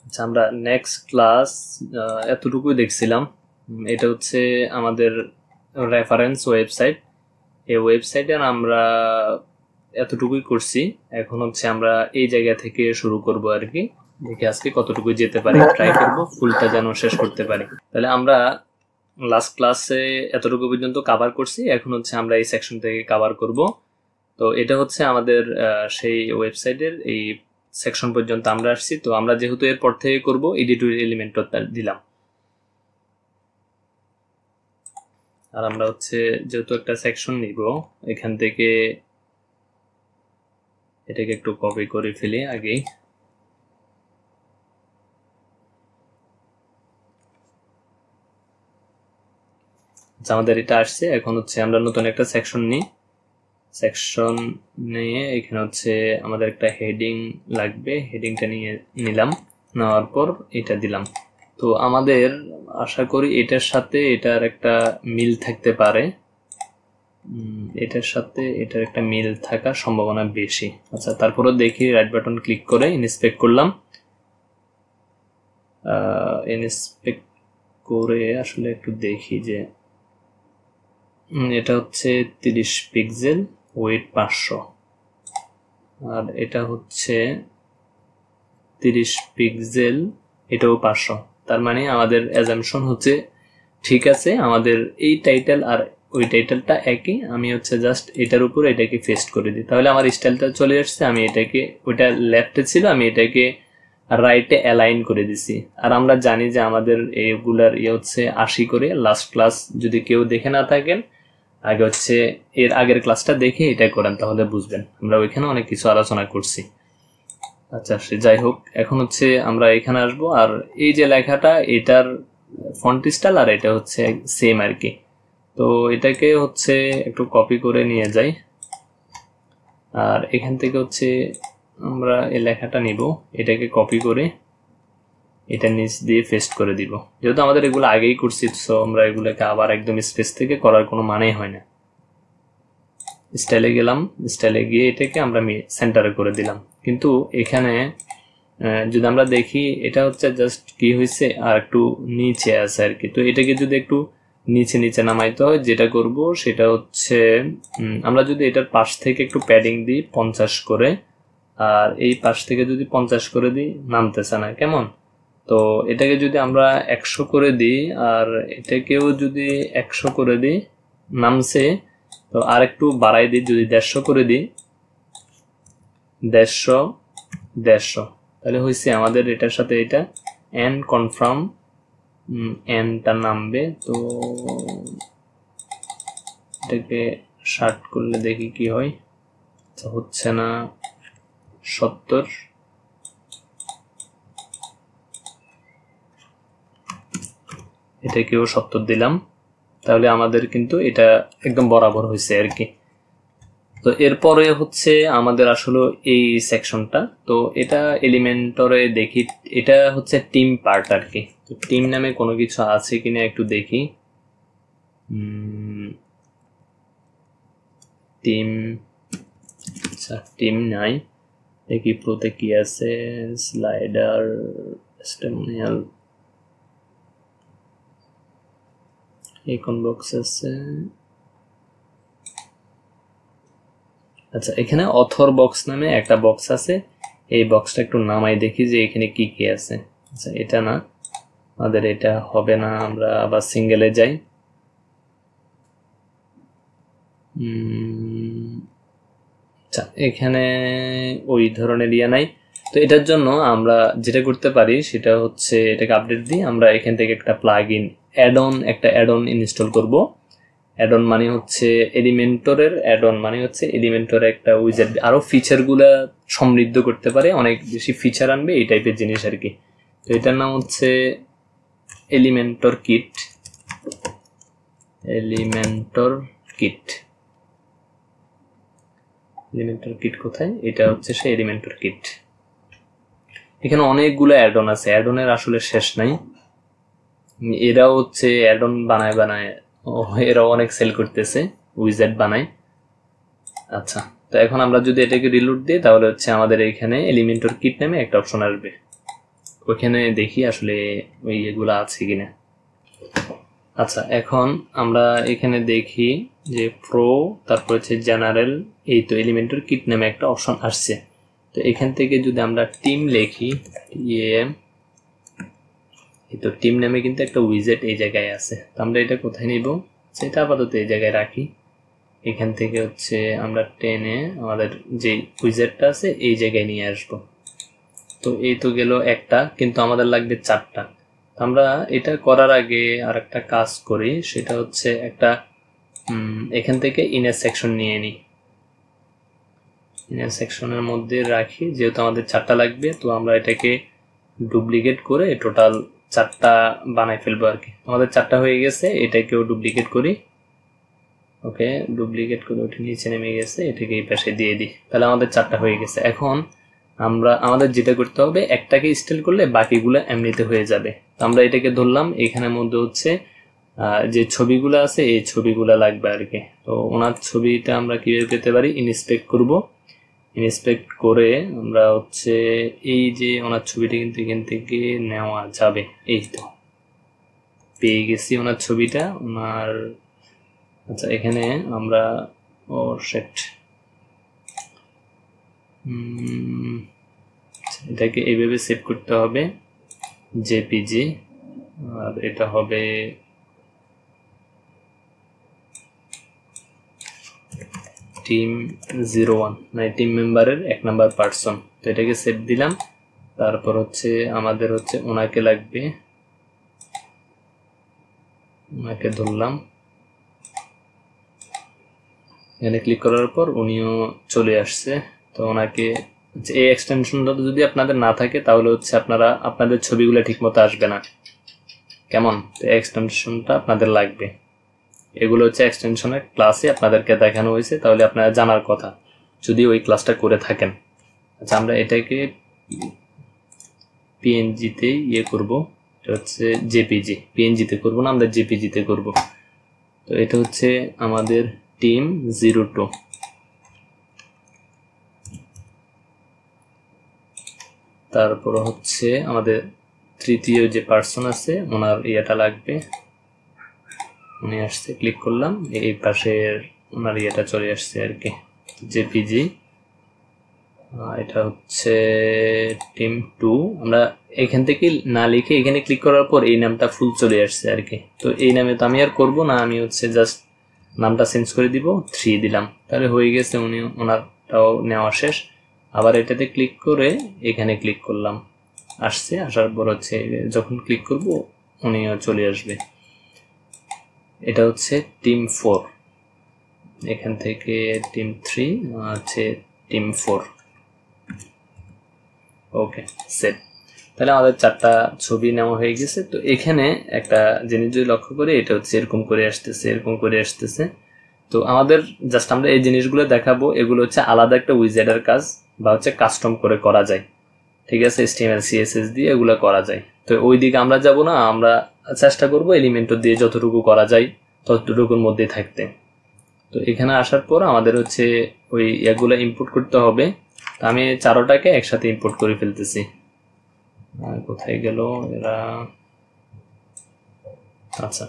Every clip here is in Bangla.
আচ্ছা, আমরা নেক্সট ক্লাস এতটুকুই দেখছিলাম। এটা হচ্ছে আমাদের রেফারেন্স ওয়েবসাইট। এই ওয়েবসাইটে আমরা এতটুকুই করছি। এখন হচ্ছে আমরা এই জায়গা থেকে শুরু করব আর কি। দেখি আজকে কতটুকু যেতে পারি, ট্রাই করব ফুলটা যেন শেষ করতে পারি। তাহলে আমরা লাস্ট ক্লাসে এতটুকু পর্যন্ত কভার করছি, এখন হচ্ছে আমরা এই সেকশন থেকে কভার করব। তো এটা হচ্ছে আমাদের সেই ওয়েবসাইটের এই সেকশন পর্যন্ত আমরা আসছি। তো আমরা যেহেতু এরপর থেকে করব, এডিট এলিমেন্ট দিলাম। আর আমরা হচ্ছে যেহেতু একটা সেকশন নিব, এখান থেকে এটাকে একটু কপি করে ফেলি আগেই। আমাদের এটা আসছে, এখন হচ্ছে আমরা নতুন একটা সেকশন নিই। সেকশন নিয়ে এখানে হচ্ছে আমাদের একটা হেডিং লাগবে, হেডিংটা নিয়ে নিলাম। নেওয়ার পর এটা দিলাম। তো আমাদের আশা করি এটার সাথে এটার একটা মিল থাকতে পারে, এটার সাথে এটার একটা মিল থাকার সম্ভাবনা বেশি। আচ্ছা, তারপরে দেখি রাইট বাটন ক্লিক করে ইন্সপেক্ট করলাম। ইন্সপেক্ট করে আসলে একটু দেখি যে এটা হচ্ছে 30 পিক্সেল, ওয়েট 500, আর এটা হচ্ছে 30 পিক্সেল, এটাও 500। তার মানে আমাদের অ্যাজাম্পশন হচ্ছে ঠিক আছে, আমাদের এই টাইটেল আর ওই টাইটেলটা একই। আমি হচ্ছে জাস্ট এটার উপর এটাকে পেস্ট করে দিই, তাহলে আমার স্টাইলটা চলে আসছে। আমি এটাকে, ওইটা লেফটে ছিল, আমি এটাকে রাইটে অ্যালাইন করে দিছি। আর আমরা জানি যে আমাদের এইগুলার হচ্ছে 80 করে। লাস্ট ক্লাস যদি কেউ দেখে না থাকেন, আগে হচ্ছে এর আগের ক্লাসটা দেখে এটা করেন, তাহলে বুঝবেন। আমরা ওইখানে অনেক কিছু আলোচনা করছি। আচ্ছা, সে যাই হোক, এখন হচ্ছে আমরা এখানে আসব। আর এই যে লেখাটা, এটার ফন্ট স্টাইল আর এটা হচ্ছে সেম আর কি। তো এটাকে হচ্ছে একটু কপি করে নিয়ে যাই, আর এখান থেকে হচ্ছে আমরা এই লেখাটা নিব, এটাকে কপি করে এটা নিচ দিয়ে পেস্ট করে দিব। যেহেতু আমাদের এগুলো আগেই করছি, সো আমরা এগুলোকে আবার একদম স্পেস থেকে করার কোনো মানেই হয় না। স্টাইলে গেলাম, স্টাইলে গিয়ে এটাকে আমরা সেন্টারে করে দিলাম। কিন্তু এখানে যদি আমরা দেখি, এটা হচ্ছে জাস্ট কি হয়েছে, আর একটু নিচে আছে আর কি। তো এটাকে যদি একটু নিচে নিচে নামাইতে হয়, যেটা করব সেটা হচ্ছে আমরা যদি এটার পাশ থেকে একটু প্যাডিং দিই 50 করে, আর এই পাশ থেকে যদি 50 করে দিই, নামতেছে না কেমন। তো এটাকে যদি আমরা 100 করে দিই, আর এটাকেও যদি 100 করে দিই, নামছে। তো আর একটু বাড়াই দিই, যদি 150 করে দিই, 150, তাহলে হয়েছে আমাদের এটার সাথে এটা এন্ড কনফার্ম, এন্ডটা নামবে। তো এটাকে শার্ট করলে দেখি কি হয়। হচ্ছে না, 70, এটাকেও 70 দিলাম, তাহলে আমাদের কিন্তু এটা একদম বরাবর হয়েছে আর কি। তো এরপরে হচ্ছে আমাদের আসলে এই সেকশনটা, তো এটা এলিমেন্টরে দেখি, এটা হচ্ছে টিম পার্ট আর কি। তো টিম নামে কোনো কিছু আছে কিনা একটু দেখি। টিম, আচ্ছা টিম নাই। দেখি প্রোতে কি আছে, স্লাইডার, টেস্টিমোনিয়াল, আইকন বক্স আছে। আচ্ছা, এখানে অথর বক্স নামে একটা বক্স আছে, এই বক্সটা একটু নামাই দেখি যে এখানে কি কি আছে। আচ্ছা, এটা না, আমাদের এটা হবে না, আমরা আবার সিঙ্গেলে যাই। আচ্ছা, এখানে ওই ধরনের নাই। তো এটার জন্য আমরা যেটা করতে পারি সেটা হচ্ছে এটাকে আপডেট দিই। আমরা এখান থেকে একটা প্লাগ ইন একটা অ্যাড অন ইনস্টল করব। অ্যাড অন মানে হচ্ছে এলিমেন্টরের অ্যাড অন মানে হচ্ছে এলিমেন্টরের একটা উইজার্ড আরো ফিচারগুলা সমৃদ্ধ করতে পারে, অনেক বেশি ফিচার আনবে, এই টাইপের জিনিস আর কি। তো এটার নাম হচ্ছে এলিমেন্টর কিট। এলিমেন্টর কিট কোথায়? এটা হচ্ছে সেই এলিমেন্টর কিট। এখানে অনেকগুলো অ্যাড অন আছে, অ্যাড অনের আসলে শেষ নাই। এরাও হচ্ছে অ্যাড অন বানায় এরাও অনেক সেল করতেছে, উইজার্ড বানায়। আচ্ছা, তো এখন আমরা যদি এটাকে রিলোড দিই, তাহলে হচ্ছে আমাদের এখানে এলিমেন্টর কিট নামে একটা অপশন আসবে। ওইখানে দেখি আসলে ওই এগুলা আছে কিনা। আচ্ছা, এখন আমরা এখানে দেখি যে প্রো, তারপর হচ্ছে জেনারেল, এই তো এলিমেন্টর কিট নামে একটা অপশন আসছে। তো এখান থেকে যদি আমরা টিম লিখি, এই তো টিম নামে কিন্তু একটা উইজেট এই জায়গায় আছে। তো আমরা এটা কোথায় নিব, সেটা আপাতত এই জায়গায় রাখি। এখান থেকে হচ্ছে আমরা টেনে আমাদের যে উইজেটটা আছে এই জায়গায় নিয়ে আসব। তো এই তো গেল একটা, কিন্তু আমাদের লাগবে 4টা। আমরা এটা করার আগে আর একটা কাজ করি, সেটা হচ্ছে একটা এখান থেকে ইনার সেকশন নিয়ে নিই। ইনার সেকশনের মধ্যে রাখি, যেহেতু আমাদের 4টা লাগবে। তো আমরা এটাকে ডুপ্লিকেট করে টোটাল 4টা বানাই ফেলবো আর কি। আমাদের 4টা হয়ে গেছে, এটাকেও ডুপ্লিকেট করি। ওকে, ডুপ্লিকেট করে ওটা নিচে নেমে গেছে, এটাকে এই পাশে দিয়ে দিই। তাহলে আমাদের 4টা হয়ে গেছে। এখন আমাদের যেটা করতে হবে, একটাকে স্টাইল করলে বাকিগুলো এমনিতে হয়ে যাবে। তো আমরা এটাকে ধরলাম, এখানের মধ্যে হচ্ছে যে ছবিগুলো আছে এই ছবিগুলো লাগবে আর কি। তো ওনার ছবিটা আমরা কিভাবে পেতে পারি, ইন্সপেক্ট করব। ইন্সপেক্ট করে আমরা হচ্ছে এই যে ওনার ছবিটা কিন্তু এখান থেকে নেওয়া যাবে। এই তো পেয়ে গেছি ওনার ছবিটা, ওনার। আচ্ছা, এখানে আমরা এটাকে এইভাবে সেভ করতে হবে, জেপিজি। আর এটা হবে টিম 01, মানে টিম মেম্বারের 1 নাম্বার পার্সন। তো এটাকে সেভ দিলাম। তারপর হচ্ছে আমাদের হচ্ছে ওনাকে লাগবে, ওনাকে ধরলাম। এখানে ক্লিক করার পর উনিও চলে আসছে। তো ওনাকে এই এক্সটেনশনটা যদি আপনাদের না থাকে তাহলে হচ্ছে আপনাদের ছবিগুলো ঠিক মতো আসবে না। কেমন? তো এক্সটেনশনটা আপনাদের লাগবে। এগুলো হচ্ছে এক্সটেনশনের ক্লাসে আপনাদেরকে দেখানো হয়েছে, তাহলে আপনারা জানার কথা যদি ওই ক্লাসটা করে থাকেন। আচ্ছা, আমরা এটাকে পিএনজিতে করব। এটা হচ্ছে জেপিজি, পিএনজিতে করব না, আমরা জেপিজিতে করব। তো এটা হচ্ছে আমাদের টিম 02। তারপর হচ্ছে আমাদের তৃতীয় যে পার্সন আছে ওনার ইয়েটা লাগবে। উনি আসছে, ক্লিক করলাম, এই পাশের ওনার ইয়েটা চলে আসছে আর কি, জেপিজি। এটা হচ্ছে টিম 2। আমরা এখান থেকে না লিখে এখানে ক্লিক করার পর এই নামটা ফুল চলে আসছে আর কি। তো এই নামে তো আমি আর করব না, আমি হচ্ছে জাস্ট নামটা চেঞ্জ করে দিব, 3 দিলাম। তাহলে হয়ে গেছে, ওনারটাও নেওয়া শেষ। আবার এটাতে ক্লিক করে এখানে ক্লিক করলাম, আসছে। আসার পর হচ্ছে যখন ক্লিক করব উনিও চলে আসবে। এটা হচ্ছে টিম 4। এখান থেকে টিম 3 আছে টিম 4। ওকে, সেট। তাহলে আমাদের 4টা ছবি নেওয়া হয়ে গেছে। তো এখানে একটা জিনিস যদি লক্ষ্য করি, এটা হচ্ছে এরকম করে আসতেছে, এরকম করে আসতেছে। তো আমাদের জাস্ট আমরা এই জিনিসগুলো দেখাবো, এগুলো হচ্ছে আলাদা একটা উইজেডের কাজ, বা হচ্ছে কাস্টম করে করা যায়। ঠিক আছে, HTML CSS দিয়ে এগুলো করা যায়। তো ওই দিকে আমরা যাব না, আমরা চেষ্টা করব এলিমেন্টর দিয়ে যতটুকু করা যায় ততটুকুর মধ্যে থাকতে। তো এখানে আসার পর আমাদের হচ্ছে ওই এগুলো ইম্পোর্ট করতে হবে। আমি 4টাকে একসাথে ইম্পোর্ট করে ফেলতেছি। কোথায় গেল এরা? আচ্ছা,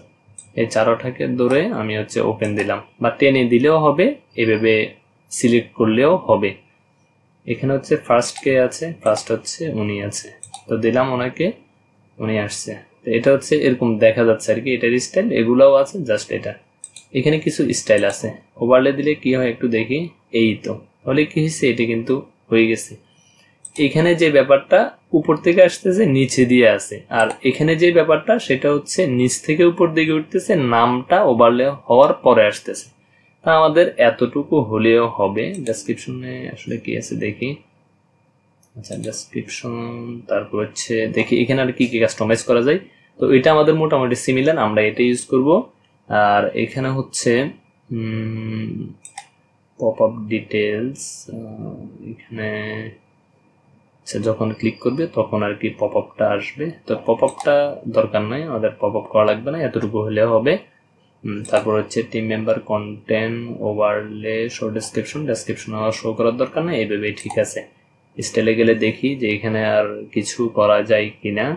এই 4টাকে ধরে আমি হচ্ছে ওপেন দিলাম, বা টেনে দিলেও হবে, এভাবে সিলেক্ট করলেও হবে। এখানে হচ্ছে ফার্স্ট কে আছে, ফার্স্ট হচ্ছে উনি আছে। তো দিলাম ওনাকে, উনি আসছে। তো এটা হচ্ছে এরকম দেখা যাচ্ছে আর কি, এটার স্টাইল এগুলাও আছে। জাস্ট এটা এখানে কিছু স্টাইল আছে, ওভারলে দিলে কি হয় একটু দেখি। এই তো, তাহলে কি হয়েছে, এটা কিন্তু হয়ে গেছে। এখানে যে ব্যাপারটা উপর থেকে আসতেছে নিচে দিয়ে আছে, আর এখানে যে ব্যাপারটা সেটা হচ্ছে নিচ থেকে উপর দিকে উঠতেছে, নামটা ওভারলে হওয়ার পরে আসতেছে। তা আমাদের এতটুকু হলেও হবে। ডেসক্রিপশনে আসলে কি আছে দেখি। আচ্ছা, ডেসক্রিপশন, তারপর হচ্ছে দেখি এখানে আর কি কি কাস্টমাইজ করা যায়। তো এটা আমাদের মোটামুটি সিমিলার, আমরা এটা ইউজ করব। আর এখানে হচ্ছে পপ আপ ডিটেলস, এখানে যখন ক্লিক করবে তখন আর কি পপ আপটা আসবে। তো পপ আপটা দরকার নাই, আমাদের পপ আপ করা লাগবে না, এতটুকু হলেও হবে। তারপর হচ্ছে team member content, overlay, show description. Description আমার শো করার দরকার নেই, এইভাবেই ঠিক আছে। স্টাইলে গেলে দেখি যে এখানে আর কিছু করা যায় কিনা।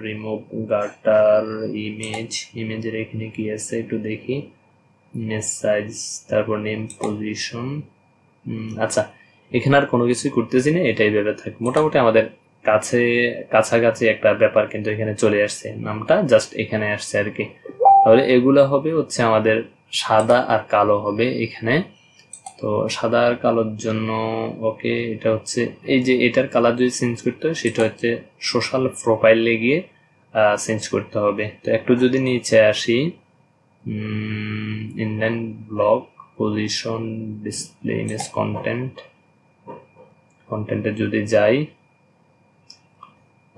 রিমুভ গাটার ইমেজের এখানে কি আছে একটু দেখি। ইমেজ সাইজ, তারপর নেম পজিশন। আচ্ছা, এখানে আর কোনো কিছুই করতেছি না, এটাই ভেবে থাক। মোটামুটি আমাদের কাছাকাছি একটা ব্যাপার কিন্তু এখানে চলে আসছে, নামটা জাস্ট এখানে আসছে আর কি। তাহলে এগুলা হবে হচ্ছে আমাদের সাদা আর কালো হবে এখানে। তো সাদা আর কালোর জন্য ওকে, এটা হচ্ছে এই যে এটার কালার যদি চেঞ্জ করতে হয় সেটা হচ্ছে সোশ্যাল প্রোফাইলে গিয়ে চেঞ্জ করতে হবে। তো একটু যদি নিচে আসি, inline block position display image কন্টেন্টে যদি যাই,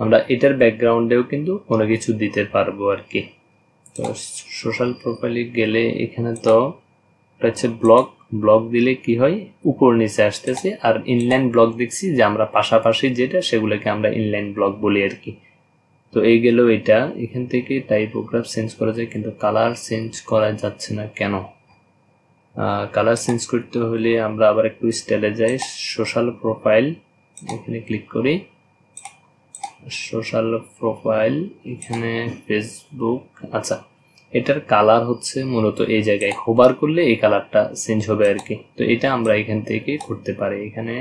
আমরা এটার ব্যাকগ্রাউন্ডেও কিন্তু কোনো কিছু দিতে পারবো আর কি। তো সোশ্যাল প্রোফাইলে গেলে এখানে তো হচ্ছে ব্লক দিলে কি হয়, উপর নিচে আসতেছে। আর ইনলাইন ব্লক দেখছি যে আমরা পাশাপাশি যেটা, সেগুলোকে আমরা ইনলাইন ব্লক বলি আর কি। তো এই গেল এটা। এখান থেকে টাইপোগ্রাফ চেঞ্জ করা যায়, কিন্তু কালার চেঞ্জ করা যাচ্ছে না কেন? কালার চেঞ্জ করতে হলে আমরা আবার একটু স্টাইলে যাই, সোশ্যাল প্রোফাইল এখানে ক্লিক করি। সোশ্যাল প্রোফাইল এখানে ফেসবুক। আচ্ছা, এটার কালার হচ্ছে মূলত এই জায়গায় হোভার করলে এই কালারটা চেঞ্জ হবে আর কি। তো এটা আমরা এখান থেকে করতে পারি এখানে।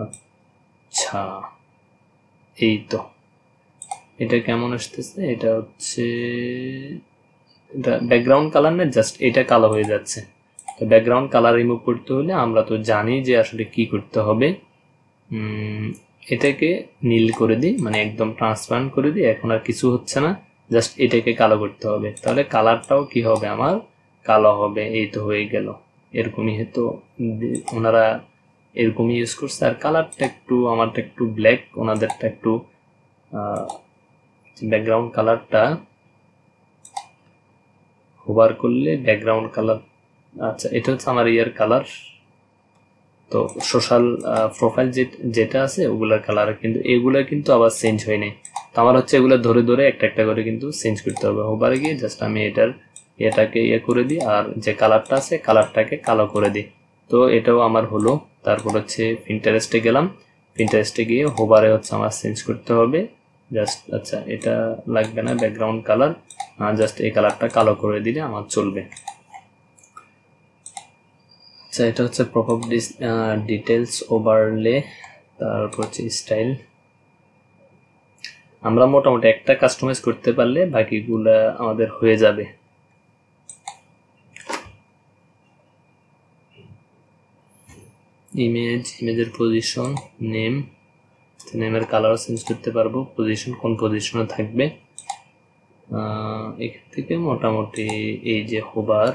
আচ্ছা, এই তো এটা কেমন আসতেছে, এটা হচ্ছে এটা ব্যাকগ্রাউন্ড কালার না, জাস্ট এটা কালো হয়ে যাচ্ছে। তো ব্যাকগ্রাউন্ড কালার রিমুভ করতে হলে আমরা তো জানি যে আসলে কি করতে হবে। এটাকে নীল করে দিই, মানে একদম ট্রান্সপারেন্ট করে দিই, এখন আর কিছু হচ্ছে না, জাস্ট এটাকে কালো করতে হবে। তাহলে কালারটাও কি হবে, আমার কালো হবে। এই তো হয়ে গেল। এরকমই হয়তো ওনারা এরকমই ইউজ করছে। আর কালারটা একটু, আমারটা একটু ব্ল্যাক, ওনাদেরটা একটু ব্যাকগ্রাউন্ড কালারটা হোভার করলে ব্যাকগ্রাউন্ড কালার। আচ্ছা, এটা হচ্ছে আমার ইয়ার কালার। তো সোশ্যাল প্রোফাইল যেটা আছে ওগুলার কালার, কিন্তু এগুলা কিন্তু আবার চেঞ্জ হয় নাই। তো আমার হচ্ছে এগুলো ধরে ধরে একটা একটা করে কিন্তু চেঞ্জ করতে হবে। হোভারে গিয়ে জাস্ট আমি এটাকে ইয়ে করে দিই, আর যে কালারটা আছে কালারটাকে কালো করে দিই। তো এটাও আমার হলো। তারপর হচ্ছে পিন্টারেস্টে গেলাম, পিন্টারেস্টে গিয়ে হোভারে হচ্ছে আমার চেঞ্জ করতে হবে জাস্ট। আচ্ছা, এটা লাগবে না ব্যাকগ্রাউন্ড কালার, জাস্ট এই কালারটা কালো করে দিলে আমার চলবে। আচ্ছা, এটা হচ্ছে পপআপ ডিটেলস ওভারলে, তারপর হচ্ছে স্টাইল। আমরা মোটামুটি একটা কাস্টমাইজ করতে পারলে বাকিগুলা আমাদের হয়ে যাবে। ইমেজের পজিশন, নেমের কালার চেঞ্জ করতে পারবো, পজিশন কোন পজিশনে থাকবে। এখান থেকে মোটামুটি এই যে হোভার,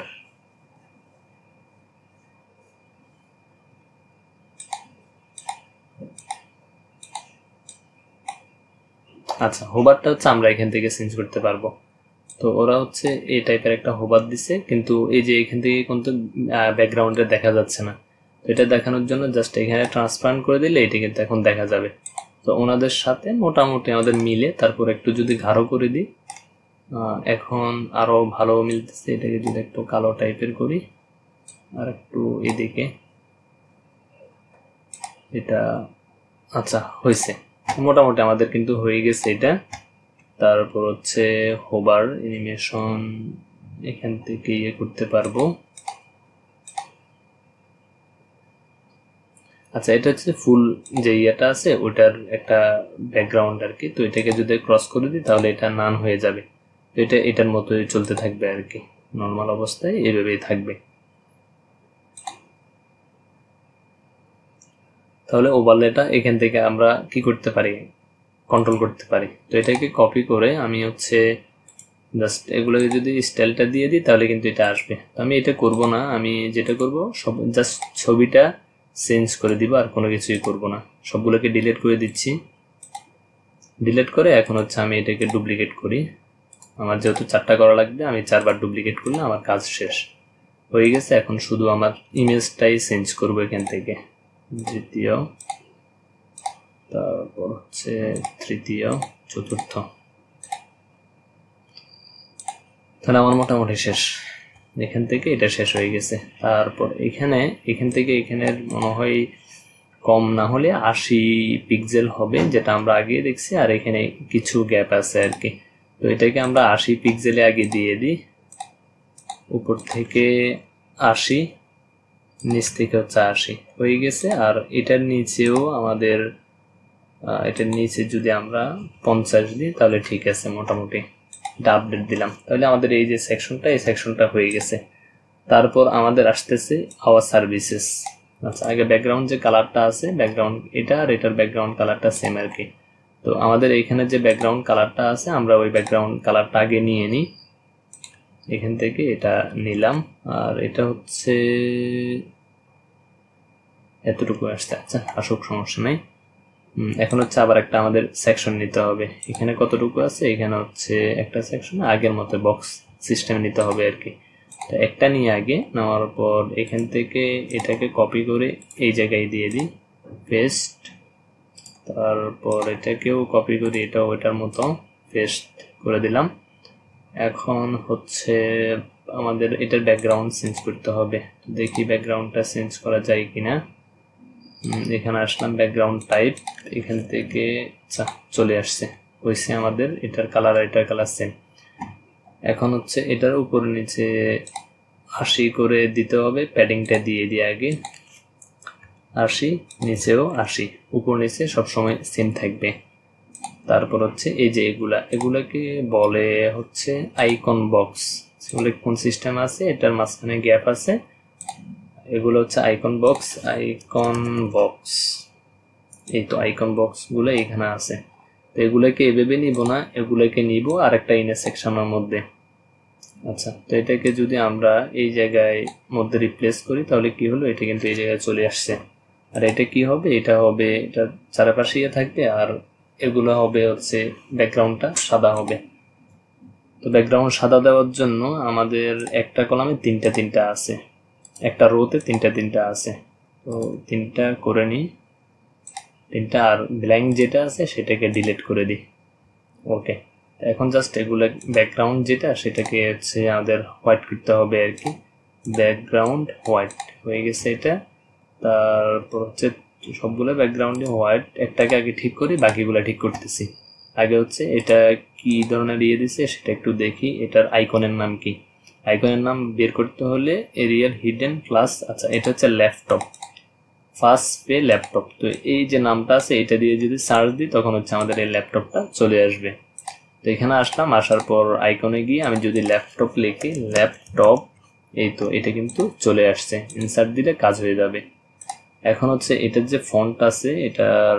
আচ্ছা হোভারটা হচ্ছে আমরা এখান থেকে চেঞ্জ করতে পারবো। তো ওরা হচ্ছে এই টাইপের একটা হোভার দিছে, কিন্তু এই যে এখান থেকে কিন্তু ব্যাকগ্রাউন্ডে দেখা যাচ্ছে না। তো এটা দেখানোর জন্য জাস্ট এখানে ট্রান্সপারেন্ট করে দিলে এটা কিন্তু এখন দেখা যাবে। তো ওনাদের সাথে মোটামুটি আমাদের মিলে, তারপর একটু যদি গাঢ় করে দিই এখন আরো ভালো মিলতেছে। এটাকে যদি একটু কালো টাইপের করি আর একটু এদিকে, এটা আচ্ছা হয়েছে মোটামুটি আমাদের কিন্তু হয়ে গেছে এটা। তারপর হচ্ছে হোভার অ্যানিমেশন এখান থেকে ইয়ে করতে পারবো। আচ্ছা, এটা হচ্ছে ফুল যে ইয়েটা আছে ওটার একটা ব্যাকগ্রাউন্ড আর কি। তো এটাকে যদি ক্রস করে দিই তাহলে এটা নান হয়ে যাবে। তো এটা এটার মতোই চলতে থাকবে আর কি, নর্মাল অবস্থায় এইভাবেই থাকবে। তাহলে ওভারলেটা এখান থেকে আমরা কি করতে পারি, কন্ট্রোল করতে পারি। তো এটাকে কপি করে আমি হচ্ছে জাস্ট এগুলোকে যদি স্টাইলটা দিয়ে দিই তাহলে কিন্তু এটা আসবে। তো আমি এটা করব না, আমি যেটা করব সব জাস্ট ছবিটা চেঞ্জ করে দিব, আর কোনো কিছুই করব না। সবগুলোকে ডিলিট করে দিচ্ছি। ডিলিট করে এখন হচ্ছে আমি এটাকে ডুপ্লিকেট করি। আমার যেহেতু 4টা করা লাগবে, আমি 4বার ডুপ্লিকেট করলে আমার কাজ শেষ হয়ে গেছে। এখন শুধু আমার ইমেজটাই চেঞ্জ করব এখান থেকে, দ্বিতীয়, তারপর হচ্ছে তৃতীয়, চতুর্থ। তাহলে আমার মোটামুটি শেষ। এখান থেকে এটা শেষ হয়ে গেছে। তারপর এখান থেকে এখানের মনে হয় কম না হলে 80 পিক্সেল হবে, যেটা আমরা আগে দেখছি, আর এখানে কিছু গ্যাপ আছে আর কি। তো এটাকে আমরা 80 পিক্সেলে আগে দিয়ে দিই, উপর থেকে 80, নিচ থেকে হচ্ছে 80 হয়ে গেছে। আর এটার নিচেও আমাদের এটার নিচে যদি আমরা 50 দিই তাহলে ঠিক আছে, মোটামুটি এটা আপডেট দিলাম, তাহলে আমাদের এই যে এই সেকশনটা হয়ে গেছে। তারপর আমাদের আসতেছে আওয়ার সার্ভিসেস। আচ্ছা, আগে ব্যাকগ্রাউন্ড যে কালারটা আছে, ব্যাকগ্রাউন্ড এটা আর এটার ব্যাকগ্রাউন্ড কালারটা সেম আর কি। তো আমাদের এইখানে যে ব্যাকগ্রাউন্ড কালারটা আছে, আমরা ওই ব্যাকগ্রাউন্ড কালারটা আগে নিয়ে নিই। এখান থেকে এটা নিলাম, আর এটা হচ্ছে এতটুকু আসছে। আচ্ছা, আসুক, সমস্যা নাই। এখন হচ্ছে আবার একটা আমাদের সেকশন নিতে হবে। এখানে কতটুকু আছে, এখানে হচ্ছে একটা সেকশন আগের মতো বক্স সিস্টেমে নিতে হবে আর কি। তো একটা নিয়ে আগে নেওয়ার পর এখান থেকে এটাকে কপি করে এই জায়গায় দিয়ে দিই, পেস্ট। তারপর এটাকেও কপি করে এটাও এটার মতো পেস্ট করে দিলাম। এখন হচ্ছে আমাদের এটার ব্যাকগ্রাউন্ড চেঞ্জ করতে হবে। দেখি ব্যাকগ্রাউন্ডটা চেঞ্জ করা যায় কিনা। এখানে আসলাম, ব্যাকগ্রাউন্ড টাইপ, এখান থেকে চলে আসছে, হয়েছে আমাদের এটার কালার এটার কালার সেম। এখন হচ্ছে এটার উপর নিচে 80 করে দিতে হবে, প্যাডিংটা দিয়ে দিয়ে আগে 80, নিচেও 80, উপর নিচে সবসময় সেম থাকবে। তারপর হচ্ছে এই যে এগুলাকে বলে হচ্ছে আইকন বক্স। কোন সিস্টেম আছে, এটার মাঝখানে গ্যাপ আছে, এগুলো হচ্ছে আইকন বক্স। এই তো আইকন বক্স গুলো এখানে আছে। তো এগুলোকে এভাবে নিব না, এগুলোকে নিব আর একটা ইনার সেকশনের মধ্যে। আচ্ছা, তো এটাকে যদি আমরা এই জায়গায় মধ্যে রিপ্লেস করি তাহলে কি হলো, এটা কিন্তু এই জায়গায় চলে আসছে। আর এটা কি হবে, এটা হবে এটা চারপাশে থাকবে, আর এগুলো হবে হচ্ছে ব্যাকগ্রাউন্ডটা সাদা হবে। তো ব্যাকগ্রাউন্ড সাদা দেওয়ার জন্য আমাদের একটা কলামে তিনটা আছে, একটা রোতে তিনটা আছে। তো 3টা করে নিই, 3টা, আর ব্ল্যাঙ্ক যেটা আছে সেটাকে ডিলিট করে দিই। ওকে, এখন জাস্ট এগুলো ব্যাকগ্রাউন্ড যেটা সেটাকে হচ্ছে আমাদের হোয়াইট করতে হবে আর কি। ব্যাকগ্রাউন্ড হোয়াইট হয়ে গেছে এটা। তারপর হচ্ছে সবগুলো ব্যাকগ্রাউন্ডে হোয়াইট, একটাকে আগে ঠিক করি, বাকিগুলো ঠিক করতেছি। আগে হচ্ছে এটা কি ধরনের ইয়ে দিছে সেটা একটু দেখি, এটার আইকনের নাম কি। আইকনের নাম বের করতে হলে এরিয়াল হিডেন প্লাস, আচ্ছা এটা হচ্ছে ল্যাপটপ, ফার্স্ট পে ল্যাপটপ। তো এই যে নামটা আছে এটা দিয়ে যদি সার্চ দিই তখন হচ্ছে আমাদের এই ল্যাপটপটা চলে আসবে। তো এখানে আসলাম, আসার পর আইকনে গিয়ে আমি যদি ল্যাপটপ লিখি, ল্যাপটপ, এই তো এটা কিন্তু চলে আসছে, ইনসার্ট দিলে কাজ হয়ে যাবে। এখন হচ্ছে এটার যে ফন্ট আছে, এটার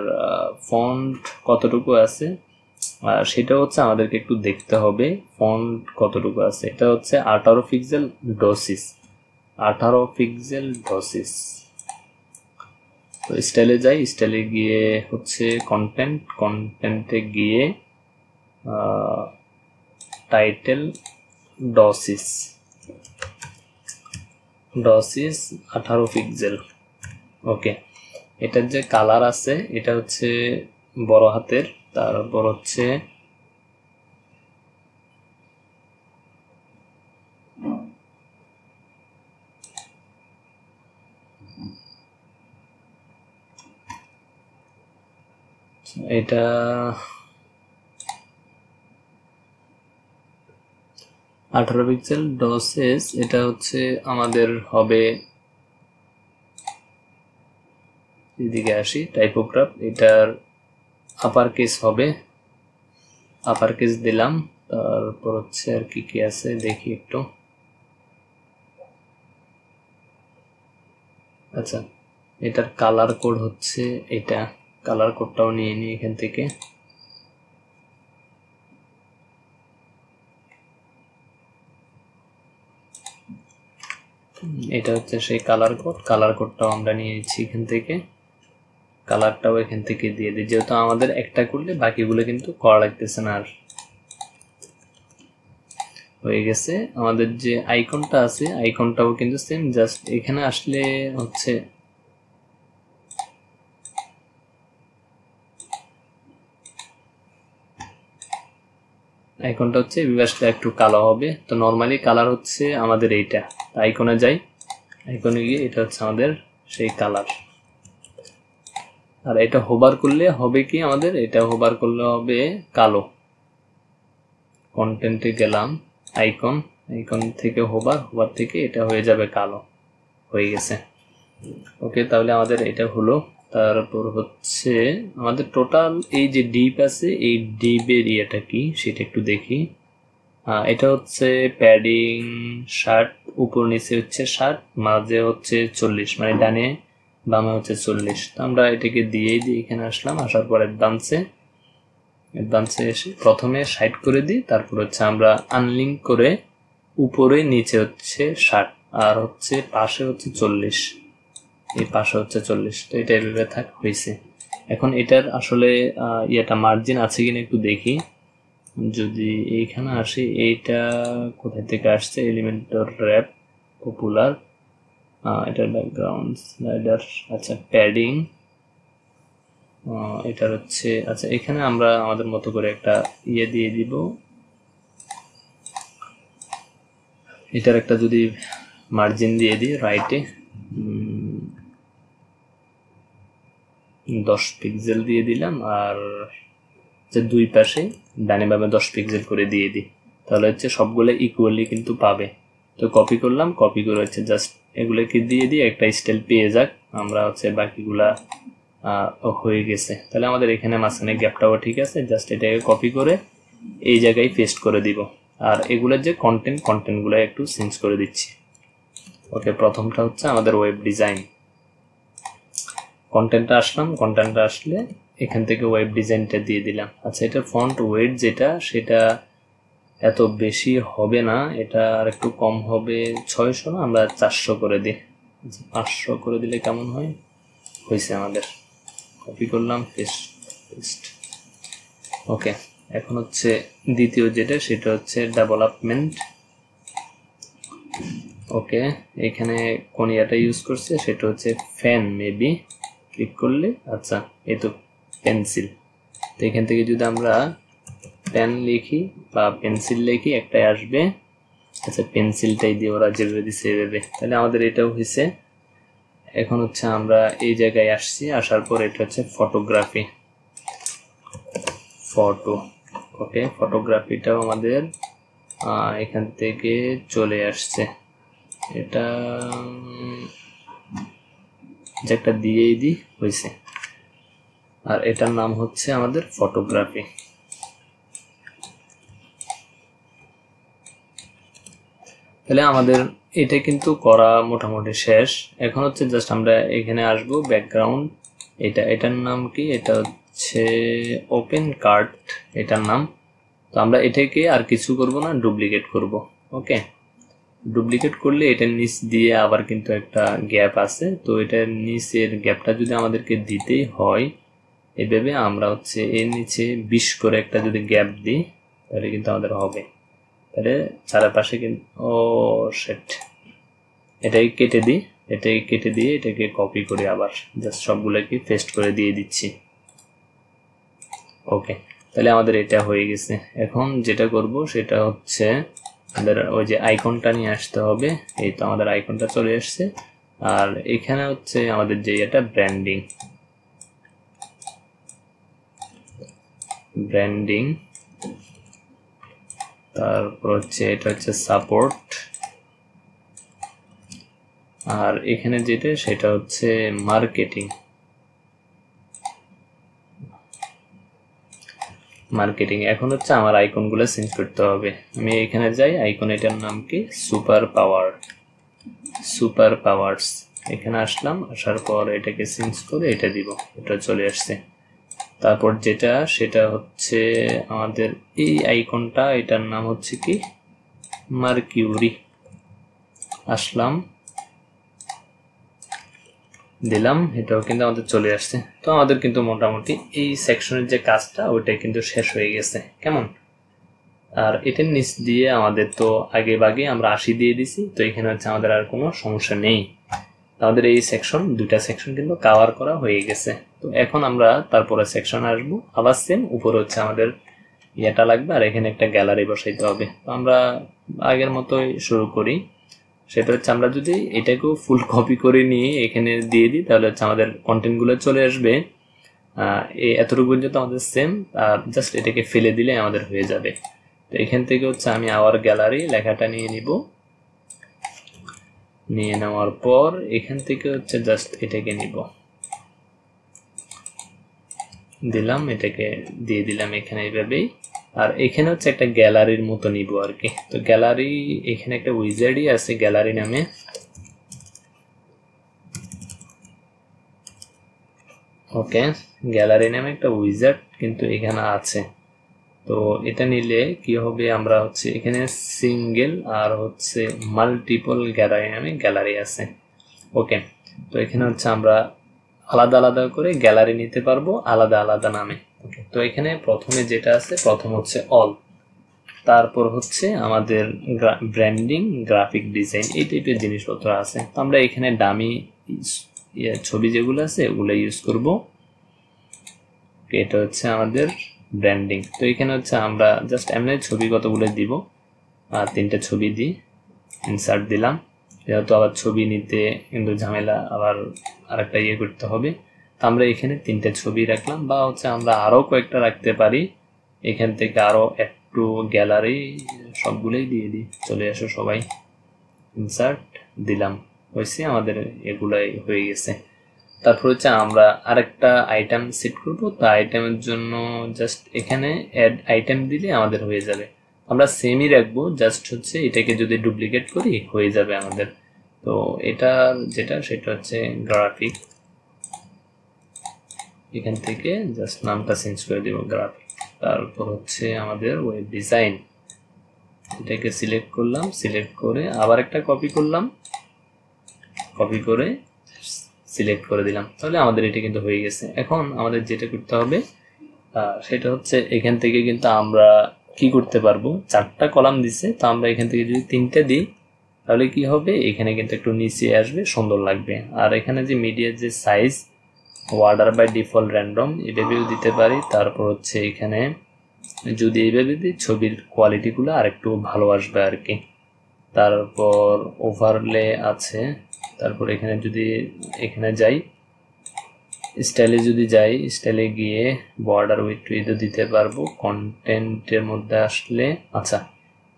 ফন্ট কতটুকু আছে সেটা হচ্ছে আমাদেরকে একটু দেখতে হবে, ফন্ট কতটুকু আছে। এটা হচ্ছে 18 পিক্সেল ডসিস, 18 পিক্সেল ডসিস। তো স্টাইলে যাই, স্টাইলে গিয়ে হচ্ছে কন্টেন্টে গিয়ে টাইটেল ডসিস 18 পিক্সেল। ওকে, এটার যে কালার আছে এটা হচ্ছে বড় হাতের, তারপর হচ্ছে এটা 18 পিক্সেল ডসেস। এটা হচ্ছে আমাদের হবে, এদিকে আসি, টাইপোগ্রাফ, এটার আপার কেস হবে, আপার কেস দিলাম। তারপর হচ্ছে আর কি কি আছে দেখি একটু। আচ্ছা, এটার কালার কোড হচ্ছে এটা, কালার কোডটাও নিয়ে নিই এখান থেকে। এটা হচ্ছে সেই কালার কোড, কালার কোডটাও আমরা নিয়ে নিচ্ছি এখান থেকে, কালারটাও এখান থেকে দিয়ে দিই, যেহেতু আমাদের একটা করলে বাকিগুলো কিন্তু করা লাগতেছে না। আর হয়ে গেছে আমাদের যে আইকনটা আছে, আইকনটাও কিন্তু সেম, জাস্ট এখানে আসলে হচ্ছে আইকনটা হচ্ছে এভাবে আসলে একটু কালো হবে। তো নর্মালি কালার হচ্ছে আমাদের এইটা। আইকনে যাই, আইকনে গিয়ে এটা হচ্ছে আমাদের সেই কালার। আর এটা হোভার করলে হবে কি আমাদের, এটা হোভার করলে হবে কালো। কন্টেন্টে গেলাম, আইকন, আইকন থেকে হোভার, হোভার থেকে এটা হয়ে যাবে কালো, হয়ে গেছে। ওকে, তাহলে আমাদের এটা হলো। তারপর হচ্ছে আমাদের টোটাল এই যে ডিপ আছে, এই ডিপ এরিয়াটা কি সেটা একটু দেখি। এটা হচ্ছে প্যাডিং 60, উপর নিচে হচ্ছে 60, মাঝে হচ্ছে 40, মানে ডানে বামে হচ্ছে 40। তো আমরা এটাকে দিয়েই দিই, এখানে আসলাম, আসার পর অ্যাডভান্সে এসে প্রথমে 60 করে দিই, তারপর হচ্ছে আমরা আনলিঙ্ক করে উপরে নিচে হচ্ছে 60 আর হচ্ছে পাশে হচ্ছে 40, এই পাশে হচ্ছে 40। তো এটা এভাবে হয়েছে। এখন এটার আসলে ইয়েটা মার্জিন আছে কিনা একটু দেখি। যদি এইখানে আসি, এইটা কোথায় থেকে আসছে, এলিমেন্টর র্যাপ পপুলার, এটার ব্যাকগ্রাউন্ড স্লাইডার, আচ্ছা প্যাডিং, এটার হচ্ছে, আচ্ছা এখানে আমরা আমাদের মতো করে একটা ইয়ে দিয়ে দিব। এটার একটা যদি মার্জিন দিয়ে দিই রাইটে 10 পিক্সেল দিয়ে দিলাম, আর যে দুই পাশে ডানে বামে 10 পিক্সেল করে দিয়ে দিই, তাহলে হচ্ছে সবগুলো ইকুয়ালি কিন্তু পাবে। তো কপি করলাম, কপি করে হচ্ছে জাস্ট এগুলোকে দিয়ে দিয়ে একটা স্টাইল পেয়ে যাক, আমরা হচ্ছে বাকিগুলা হয়ে গেছে। তাহলে আমাদের এখানে মাঝখানে গ্যাপটাও ঠিক আছে, জাস্ট এটাকে কপি করে এই জায়গায় পেস্ট করে দিব। আর এগুলোর যে কন্টেন্টগুলো একটু চেঞ্জ করে দিচ্ছি। ওকে, প্রথমটা হচ্ছে আমাদের ওয়েব ডিজাইন। কন্টেন্টটা আসলে এখান থেকে ওয়েব ডিজাইনটা দিয়ে দিলাম। আচ্ছা, এটার ফন্ট ওয়েট যেটা, সেটা এত বেশি হবে না, এটা আর একটু কম হবে, 600 না, আমরা 400 করে দিই। 500 করে দিলে কেমন হয়, হয়েছে আমাদের। কপি করলাম, পেস্ট। ওকে, এখন হচ্ছে দ্বিতীয় যেটা, সেটা হচ্ছে ডেভেলপমেন্ট। ওকে, এখানে কোন ইয়াটা ইউজ করছে, সেটা হচ্ছে ফ্যান, মেবি ক্লিক করলে, আচ্ছা এই তো পেন্সিল। তো এখান থেকে যদি আমরা পেন লিখি বা পেন্সিল লিখি, একটাই আসবে। আচ্ছা, পেন্সিলটাই দিয়ে ওরা যেভাবে দিচ্ছে এভাবে, তাহলে আমাদের এটাও হয়েছে। এখন হচ্ছে আমরা এই জায়গায় আসছি, আসার পর এটা হচ্ছে ফটোগ্রাফি, ফটো। ওকে, ফটোগ্রাফিটাও আমাদের এখান থেকে চলে আসছে। এটা একটা দিয়েই দিই, হয়েছে। আর এটার নাম হচ্ছে আমাদের ফটোগ্রাফি। তাহলে আমাদের এটা কিন্তু করা মোটামুটি শেষ। এখন হচ্ছে জাস্ট আমরা এখানে আসবো, ব্যাকগ্রাউন্ড, এটার নাম কি, এটা হচ্ছে ওপেন কার্ট এটার নাম। তো আমরা এটাকে আর কিছু করব না, ডুপ্লিকেট করব। ওকে, ডুপ্লিকেট করলে এটার নিচ দিয়ে আবার কিন্তু একটা গ্যাপ আছে, তো এটার নিচের গ্যাপটা যদি আমাদেরকে দিতেই হয়, এভাবে আমরা হচ্ছে এর নিচে 20 করে একটা যদি গ্যাপ দিই, তাহলে কিন্তু আমাদের হবে। তাহলে চারপাশে কিন্তু সেট, এটাকে কেটে দিই, এটাকে কপি করে আবার জাস্ট সবগুলোকে পেস্ট করে দিয়ে দিচ্ছি। ওকে, তাহলে আমাদের এটা হয়ে গেছে। এখন যেটা করব সেটা হচ্ছে আমাদের ওই যে আইকনটা নিয়ে আসতে হবে। এই তো আমাদের আইকনটা চলে আসছে। আর এখানে হচ্ছে আমাদের যে এটা ব্র্যান্ডিং, তারপর হচ্ছে এটা হচ্ছে সাপোর্ট, আর এখানে যেটা সেটা হচ্ছে মার্কেটিং। এখন হচ্ছে আমার আইকনগুলো চেঞ্জ করতে হবে। আমি এখানে যাই, আইকন, এটার নাম কি, সুপার পাওয়ার্স। এখানে আসলাম, আসার পর এটাকে চেঞ্জ করে এটা দিব, এটা চলে আসছে। তারপর যেটা, সেটা হচ্ছে আমাদের এই আইকনটা, এটার নাম হচ্ছে কি, মার্কিউরি। আসলাম, দিলাম, এটাও কিন্তু আমাদের চলে আসছে। তো আমাদের কিন্তু মোটামুটি এই সেকশনের যে কাজটা, ওইটাই কিন্তু শেষ হয়ে গেছে। কেমন? আর এটার নিচ দিয়ে আমাদের তো আগে বাগে আমরা 80 দিয়ে দিছি, তো এখানে হচ্ছে আমাদের আর কোনো সমস্যা নেই। আমাদের এই দুটা সেকশন কিন্তু কভার করা হয়ে গেছে। তো এখন আমরা তারপরে সেকশন আসবো, আবার সেম উপরে হচ্ছে আমাদের এটা লাগবে আর এখানে একটা গ্যালারি বসাইতে হবে। তো আমরা আগের মতোই শুরু করি। সেটা হচ্ছে আমরা যদি এটাকেও ফুল কপি করে নিয়ে এখানে দিয়ে দিই তাহলে হচ্ছে আমাদের কন্টেন্টগুলো চলে আসবে। এতটুকু পর্যন্ত আমাদের সেম, আর জাস্ট এটাকে ফেলে দিলে আমাদের হয়ে যাবে। তো এখান থেকে হচ্ছে আমি আওয়ার গ্যালারি লেখাটা নিয়ে নিব, নিয়ে নেওয়ার পর এখান থেকে হচ্ছে জাস্ট এটাকে নিব, দিলাম, এটাকে দিয়ে দিলাম এখানে এইভাবেই। আর এখানে হচ্ছে একটা গ্যালারির মতো নিব আর কি। তো গ্যালারি এখানে একটা উইজার্ডই আছে গ্যালারি নামে, ওকে, গ্যালারি নামে একটা উইজার্ড কিন্তু এখানে আছে। তো এটা নিলে কি হবে, আমরা হচ্ছে এখানে সিঙ্গেল আর হচ্ছে মাল্টিপল গ্যালারি নামে গ্যালারি আছে, ওকে। তো এখানে হচ্ছে আমরা আলাদা আলাদা করে গ্যালারি নিতে পারবো আলাদা আলাদা নামে, ওকে। তো এখানে প্রথমে যেটা আছে, প্রথম হচ্ছে অল, তারপর হচ্ছে আমাদের ব্র্যান্ডিং, গ্রাফিক ডিজাইন, এই টাইপের জিনিসপত্র আছে। তো আমরা এখানে ডামি ছবি যেগুলো আছে ওগুলো ইউজ করব। এটা হচ্ছে আমাদের ব্র্যান্ডিং। তো এখানে হচ্ছে আমরা জাস্ট এমনি ছবি কতগুলো দিব, আর 3টা ছবি দিই, ইনসার্ট দিলাম, যেহেতু আবার ছবি নিতে কিন্তু ঝামেলা, আবার আরেকটা ইয়ে করতে হবে। তো আমরা এখানে 3টা ছবি রাখলাম, বা হচ্ছে আমরা আরও কয়েকটা রাখতে পারি। এখান থেকে আরও একটু গ্যালারি সবগুলোই দিয়ে দিই, চলে আসো সবাই, ইনসার্ট দিলাম, হয়েছে আমাদের এগুলাই হয়ে গেছে। তারপর হচ্ছে আমরা আরেকটা আইটেম সেট করব। তো আইটেমের জন্য জাস্ট এখানে অ্যাড আইটেম দিলে আমাদের হয়ে যাবে। আমরা সেমই রাখবো, জাস্ট হচ্ছে এটাকে যদি ডুপ্লিকেট করি হয়ে যাবে আমাদের। তো এটা যেটা সেটা হচ্ছে গ্রাফিক, এখান থেকে জাস্ট নামটা চেঞ্জ করে দিব গ্রাফিক। তারপর হচ্ছে আমাদের ওয়েব ডিজাইন, এটাকে সিলেক্ট করলাম, সিলেক্ট করে আবার একটা কপি করলাম, কপি করে সিলেক্ট করে দিলাম, তাহলে আমাদের এটা কিন্তু হয়ে গেছে। এখন আমাদের যেটা করতে হবে সেটা হচ্ছে এখান থেকে কিন্তু আমরা কি করতে পারবো, 4টা কলাম দিছে, তো আমরা এখান থেকে যদি 3টে দিই তাহলে কি হবে, এখানে কিন্তু একটু নিচে আসবে, সুন্দর লাগবে। আর এখানে যে মিডিয়ার যে size, order by default random এভাবেও দিতে পারি। তারপর হচ্ছে এখানে যদি এইভাবে দিই ছবির কোয়ালিটিগুলো আর একটু ভালো আসবে আর কি। তারপর ওভারলে আছে, তারপর এখানে যদি এখানে যাই স্টাইলে, যদি যাই স্টাইলে গিয়ে বর্ডার উইথও দিতে পারবো কন্টেন্টের মধ্যে আসলে। আচ্ছা,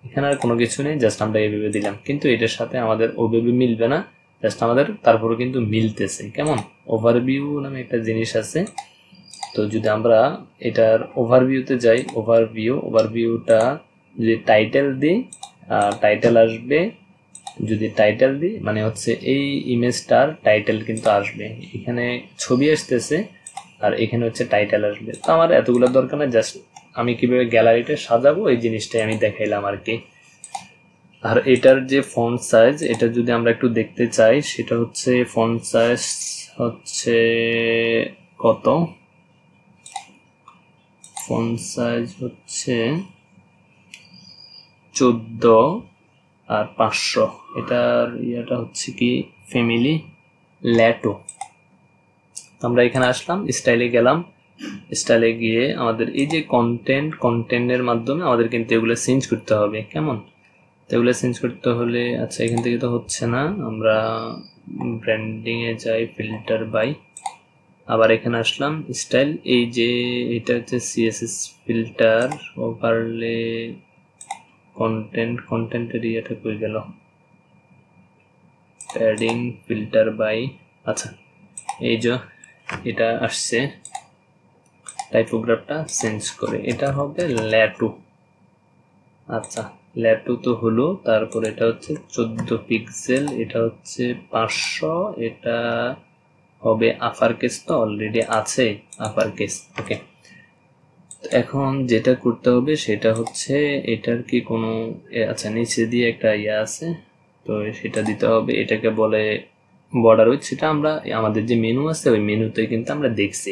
এখানে আর কোনো কিছু নেই, জাস্ট আমরা এইভাবে দিলাম, কিন্তু এটার সাথে আমাদের ওভাবে মিলবে না, জাস্ট আমাদের তারপরে কিন্তু মিলতেছে। কেমন, ওভারভিউ নামে একটা জিনিস আছে। তো যদি আমরা এটার ওভারভিউতে যাই, ওভারভিউটা যদি টাইটেল দিই, টাইটেল আসবে, যদি টাইটেল দিই মানে হচ্ছে এই ইমেজটার টাইটেল কিন্তু আসবে, এখানে ছবি আসতেছে আর এখানে হচ্ছে টাইটেল আসবে। তো আমার এতগুলো দরকার না, জাস্ট আমি কিভাবে গ্যালারিটা সাজাবো এই জিনিসটাই আমি দেখাইলাম আর কি। আর এটার যে ফন্ট সাইজ, এটা যদি আমরা একটু দেখতে চাই, সেটা হচ্ছে ফন্ট সাইজ হচ্ছে কত, ফন্ট সাইজ হচ্ছে 14 আর 500। এটার ইয়েটা হচ্ছে কি ফ্যামিলি ল্যাটো। আমরা এখানে আসলাম, স্টাইলে গেলাম, স্টাইলে গিয়ে আমাদের এই যে কন্টেন্টের মাধ্যমে আমাদের কিন্তু এগুলো চেঞ্জ করতে হবে। কেমন, এগুলো চেঞ্জ করতে হলে, আচ্ছা এখান থেকে তো হচ্ছে না, আমরা ব্র্যান্ডিংয়ে যাই, ফিল্টার বাই, আবার এখানে আসলাম স্টাইল, এই যে এটা হচ্ছে সিএসএস ফিল্টার, ওভারলে কন্টেন্টের ইয়েটা কই গেল, প্যাডিং ফিল্টার বাই, আচ্ছা এই যে এটা আসছে, টাইপোগ্রাফটা চেঞ্জ করে এটা হবে ল্যাটু। আচ্ছা ল্যাটু তো হলো, তারপর এটা হচ্ছে 14 পিক্সেল, এটা হচ্ছে 500, এটা হবে আপার কেস, তো অলরেডি আছে আপার কেস, ওকে। এখন যেটা করতে হবে সেটা হচ্ছে এটার কি কোনো, আচ্ছা নিচে দিয়ে একটা ইয়ে আছে, তো সেটা দিতে হবে, এটাকে বলে বর্ডার উইথ। সেটা আমরা আমাদের যে মেনু আছে ওই মেনুতে কিন্তু আমরা দেখছি।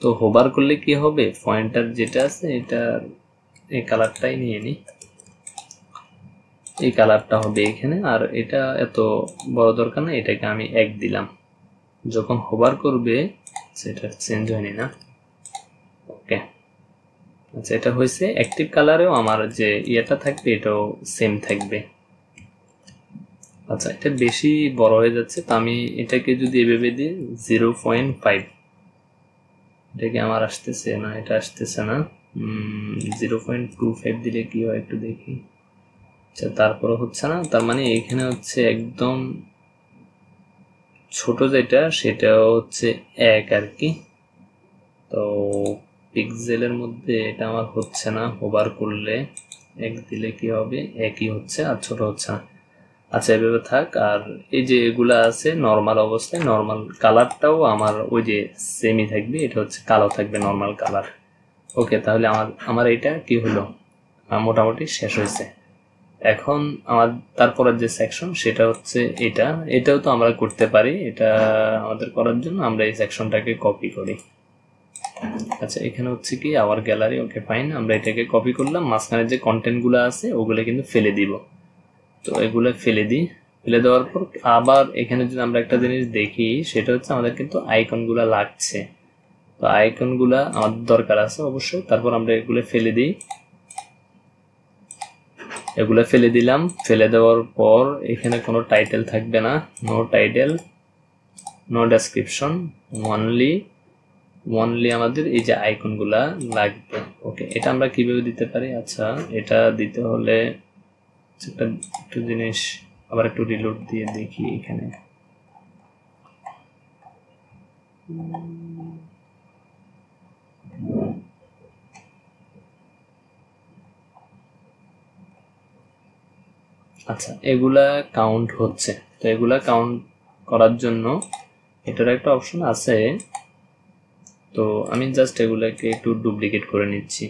তো হোভার করলে কি হবে, পয়েন্টার যেটা আছে এটা এই কালারটাই নিয়ে নিই, এই কালারটা হবে এখানে, আর এটা এত বড় দরকার না, এটাকে আমি 1 দিলাম। যখন হোভার করবে সেটা চেঞ্জ হয়নি না, ওকে আচ্ছা, এটা হয়েছে অ্যাক্টিভ কালারেও আমার যে ইয়েটা থাকবে এটাও সেম থাকবে। আচ্ছা, এটা বেশি বড় হয়ে যাচ্ছে, তো আমি এটাকে যদি এভাবে দিই 0.5, এটা কি আমার আসতেছে না? এটা আসতেছে না। 0.25 দিলে কি হয় একটু দেখি। আচ্ছা, তারপরে হচ্ছে না, তার মানে এখানে হচ্ছে একদম ছোট যেটা সেটাও হচ্ছে 1 আর কি। তো পিক্সেলের মধ্যে এটা আমার হচ্ছে না, ওভার করলে 1 দিলে কি হবে? একই হচ্ছে আর ছোট হচ্ছে না। আচ্ছা, এভাবে থাক। আর এই যে এগুলা আছে নর্মাল অবস্থায়, নর্মাল কালারটাও আমার ওই যে সেমই থাকবে, এটা হচ্ছে কালো থাকবে নর্মাল কালার। ওকে, তাহলে আমার এটা কি হলো, মোটামুটি শেষ হয়েছে। এখন আমার তারপরের যে সেকশন সেটা হচ্ছে এটাও তো আমরা করতে পারি। এটা আমাদের করার জন্য আমরা এই সেকশনটাকে কপি করি। আচ্ছা, এখানে হচ্ছে কি আওয়ার গ্যালারি। ওকে ফাইন, আমরা এটাকে কপি করলাম, মাঝখানে যে কন্টেন্টগুলো আছে ওগুলো কিন্তু ফেলে দিব। তো এগুলো ফেলে দিই, ফেলে দেওয়ার পর আবার এখানে যদি আমরা একটা জিনিস দেখি সেটা হচ্ছে আমাদের কিন্তু আইকনগুলো লাগছে। তো আইকনগুলো আমাদের দরকার আছে অবশ্যই। তারপর আমরা এগুলো ফেলে দিই, এগুলো ফেলে দিলাম। ফেলে দেওয়ার পর এখানে কোনো টাইটেল থাকবে না, no title, no description, only আমাদের এই যে আইকনগুলা লাগবে। ওকে, এটা আমরা কিভাবে দিতে পারি? আচ্ছা, এটা দিতে হলে একটু জিনিস আবার একটু রিলোড দিয়ে দেখি এখানে। আচ্ছা, এগুলা কাউন্ট হচ্ছে। তো এগুলা কাউন্ট করার জন্য এটার একটা অপশন আছে। তো আমি জাস্ট এগুলাকে একটু ডুপ্লিকেট করে নিচ্ছি।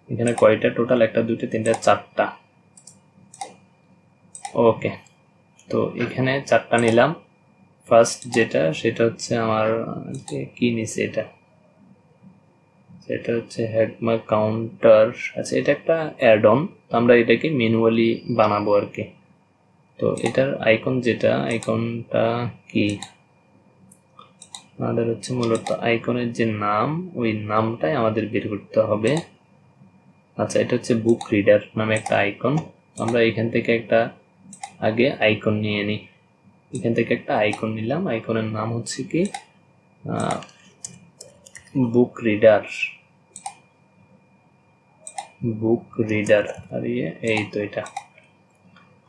এখানে কয়টা টোটাল? 1 2 3 4 4টা। ওকে, তো এখানে 4টা নিলাম। ফার্স্ট যেটা সেটা হচ্ছে আমার কি নিছে এটা হচ্ছে হেডমার্ক কাউন্টার। আচ্ছা, এটা একটা অ্যাড অন, আমরা এটাকে ম্যানুয়ালি বানাবো আর কি। তো এটার আইকন আইকনটা কি আমাদের হচ্ছে মূলত আইকনের যে নাম, ওই নামটাই আমাদের বের করতে হবে। আচ্ছা, এটা হচ্ছে বুক রিডার নামে একটা আইকন। আমরা এখান থেকে একটা আগে আইকন নিয়ে নিই। এখান থেকে একটা আইকন নিলাম, আইকনের নাম হচ্ছে কি বুক রিডার। আর এই তো এটা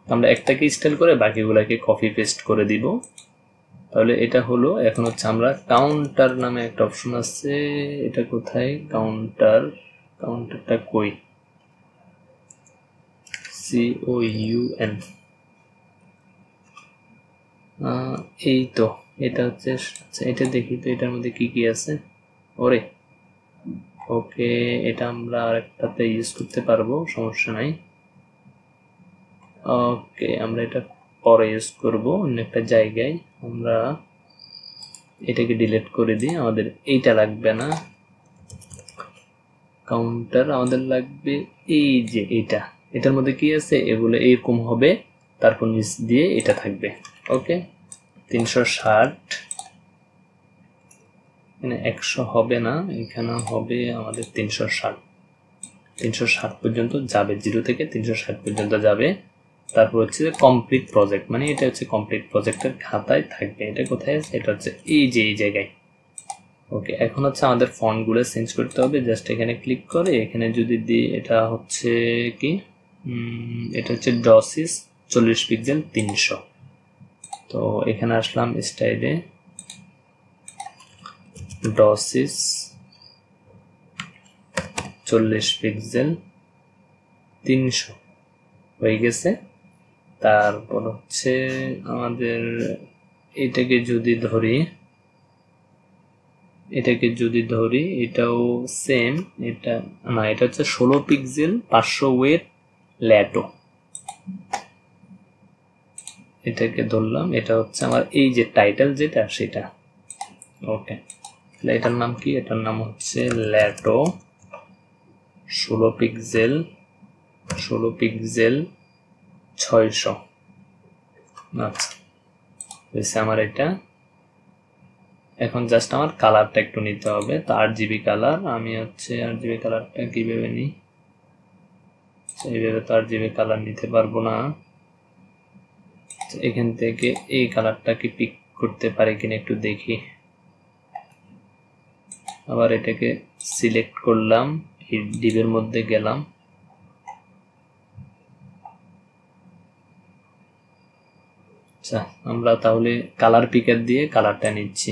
আমরা একটাকে স্টাইল করে বাকিগুলাকে কপি পেস্ট করে দিব। তাহলে এটা হলো। এখন হচ্ছে আমরা কাউন্টার নামে একটা অপশন আছে, এটা কোথায়? কাউন্টারটা কই? COUN, এই তো এটা হচ্ছে। আচ্ছা, এটা দেখি তো এটার মধ্যে কি কি আছে। ওরে, ওকে, এটা আমরা আরেকটাতে ইউজ করতে পারবো, সমস্যা নাই। ওকে, আমরা এটা পরে ইউজ করব অন্য একটা জায়গায়। আমরা এটাকে ডিলিট করে দিই, আমাদের এইটা লাগবে না। কাউন্টার আমাদের লাগবে এই যে এটার মধ্যে কি আছে, এগুলো এরকম হবে, তারপর নিচ দিয়ে এটা থাকবে। ওকে, 360, মানে 100 হবে না, এখানে হবে আমাদের 360 পর্যন্ত যাবে, 0 থেকে 360 পর্যন্ত যাবে। তারপর হচ্ছে কমপ্লিট প্রজেক্ট, মানে এটা হচ্ছে কমপ্লিট প্রজেক্টের খাতায় থাকবে। এটা কোথায় আছে? এটা হচ্ছে এই জায়গায়। ওকে, এখন হচ্ছে আমাদের ফন্টগুলো চেঞ্জ করতে হবে। জাস্ট এখানে ক্লিক করে এখানে যদি দিই, এটা হচ্ছে কি, এটা হচ্ছে ডসিস 40 পিক্সেল 300। তো এখানে আসলাম স্টাইলে, ডসিস 40 পিক্সেল 300 হয়ে গেছে। তারপর হচ্ছে আমাদের এটাকে যদি ধরি, এটাও সেম। এটা না, এটা হচ্ছে 16 পিক্সেল 500 ওয়েট ল্যাটো। এটাকে ধরলাম, এটা হচ্ছে আমার এই যে টাইটেল যেটা সেটা। ওকে, এটার নাম কি? এটার নাম হচ্ছে ল্যাটো 16 পিক্সেল 600। আচ্ছা, হয়েছে আমার এটা। এখন জাস্ট আমার কালারটা একটু নিতে হবে। তো RGB কালার, আমি হচ্ছে RGB কালারটা কিভাবে নিই, এইভাবে তো RGB কালার নিতে পারবো না। এখান থেকে এই কালারটাকে পিক করতে পারি কিনা একটু দেখি। আবার এটাকে সিলেক্ট করলাম, এই ডিবের মধ্যে গেলাম, আচ্ছা আমরা তাহলে কালার পিকার দিয়ে কালারটা নিচ্ছি।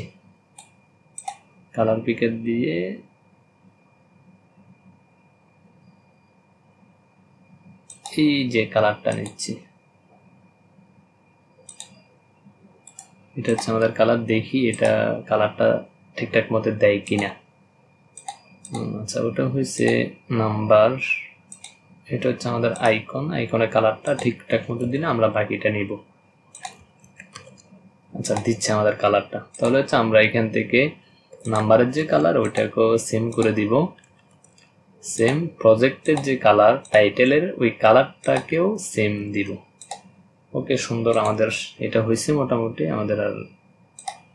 কালার পিকার দিয়ে এই যে কালারটা নিচ্ছি, এটা হচ্ছে আমাদের কালার। দেখি এটা কালারটা ঠিকঠাক মতো দেয় কিনা। আচ্ছা ওটা হয়েছে নাম্বার, এটা হচ্ছে আমাদের আইকন। আইকনের কালারটা ঠিকঠাক মতো দিলে আমরা বাকিটা নিব। আচ্ছা দিচ্ছে আমাদের কালারটা। তাহলে হচ্ছে আমরা এখান থেকে নাম্বারের যে কালার ওইটাকেও সেম করে দিব, সেম প্রজেক্টের যে কালার টাইটেলের ওই কালারটাকেও সেম দিব। ওকে সুন্দর, আমাদের এটা হয়েছে মোটামুটি, আমাদের আর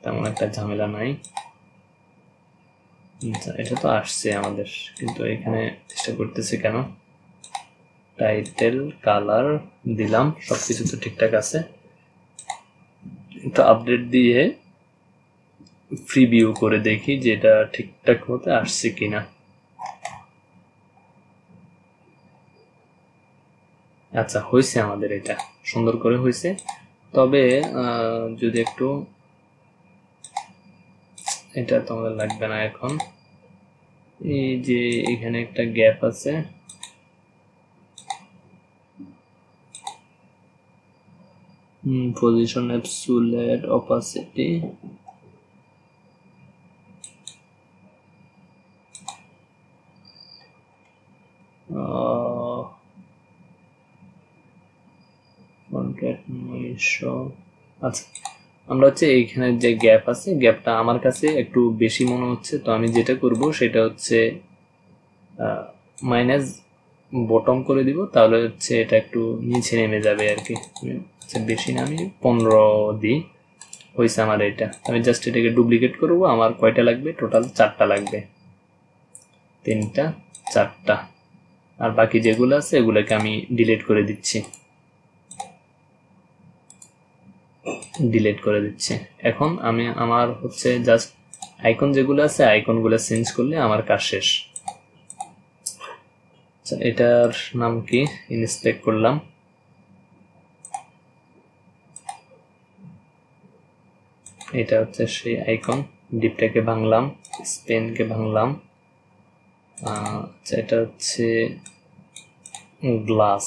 তেমন একটা ঝামেলা নাই। এটা তো আসছে আমাদের, কিন্তু এখানে চেষ্টা করতেছে কেন। টাইটেল কালার দিলাম, সবকিছু তো ঠিকঠাক আছে। একটু আপডেট দিয়ে প্রিভিউ করে দেখি যে এটা ঠিকঠাক মতো আসছে কিনা। আচ্ছা হয়েছে আমাদের, এটা সুন্দর করে হয়েছে। তবে যদি একটু, এটা তো আমাদের লাগবে না এখন। এই যে এখানে একটা গ্যাপ আছে, পজিশন অ্যাবসোলিউট অপাসিটি, আচ্ছা আমরা হচ্ছে এইখানে যে গ্যাপ আছে, গ্যাপটা আমার কাছে একটু বেশি মনে হচ্ছে। তো আমি যেটা করব সেটা হচ্ছে মাইনাস বটম করে দিব, তাহলে হচ্ছে এটা একটু নিচে নেমে যাবে আর কি। বেশি না, আমি 15 দিই, হয়েছে আমার এটা। আমি জাস্ট এটাকে ডুপ্লিকেট করব। আমার কয়টা লাগবে, টোটাল 4টা লাগবে, 3টা 4টা, আর বাকি যেগুলো আছে এগুলোকে আমি ডিলিট করে দিচ্ছি, ডিলিট করে দিচ্ছি। এখন আমি আমার হচ্ছে জাস্ট আইকন যেগুলো আছে আইকনগুলো চেঞ্জ করলে আমার কাজ শেষ। আচ্ছা এটার নাম কি, ইনস্পেক্ট করলাম, এটা হচ্ছে সেই আইকন। ডিপটাকে ভাঙলাম, স্পেনকে ভাঙলাম। আচ্ছা এটা হচ্ছে গ্লাস,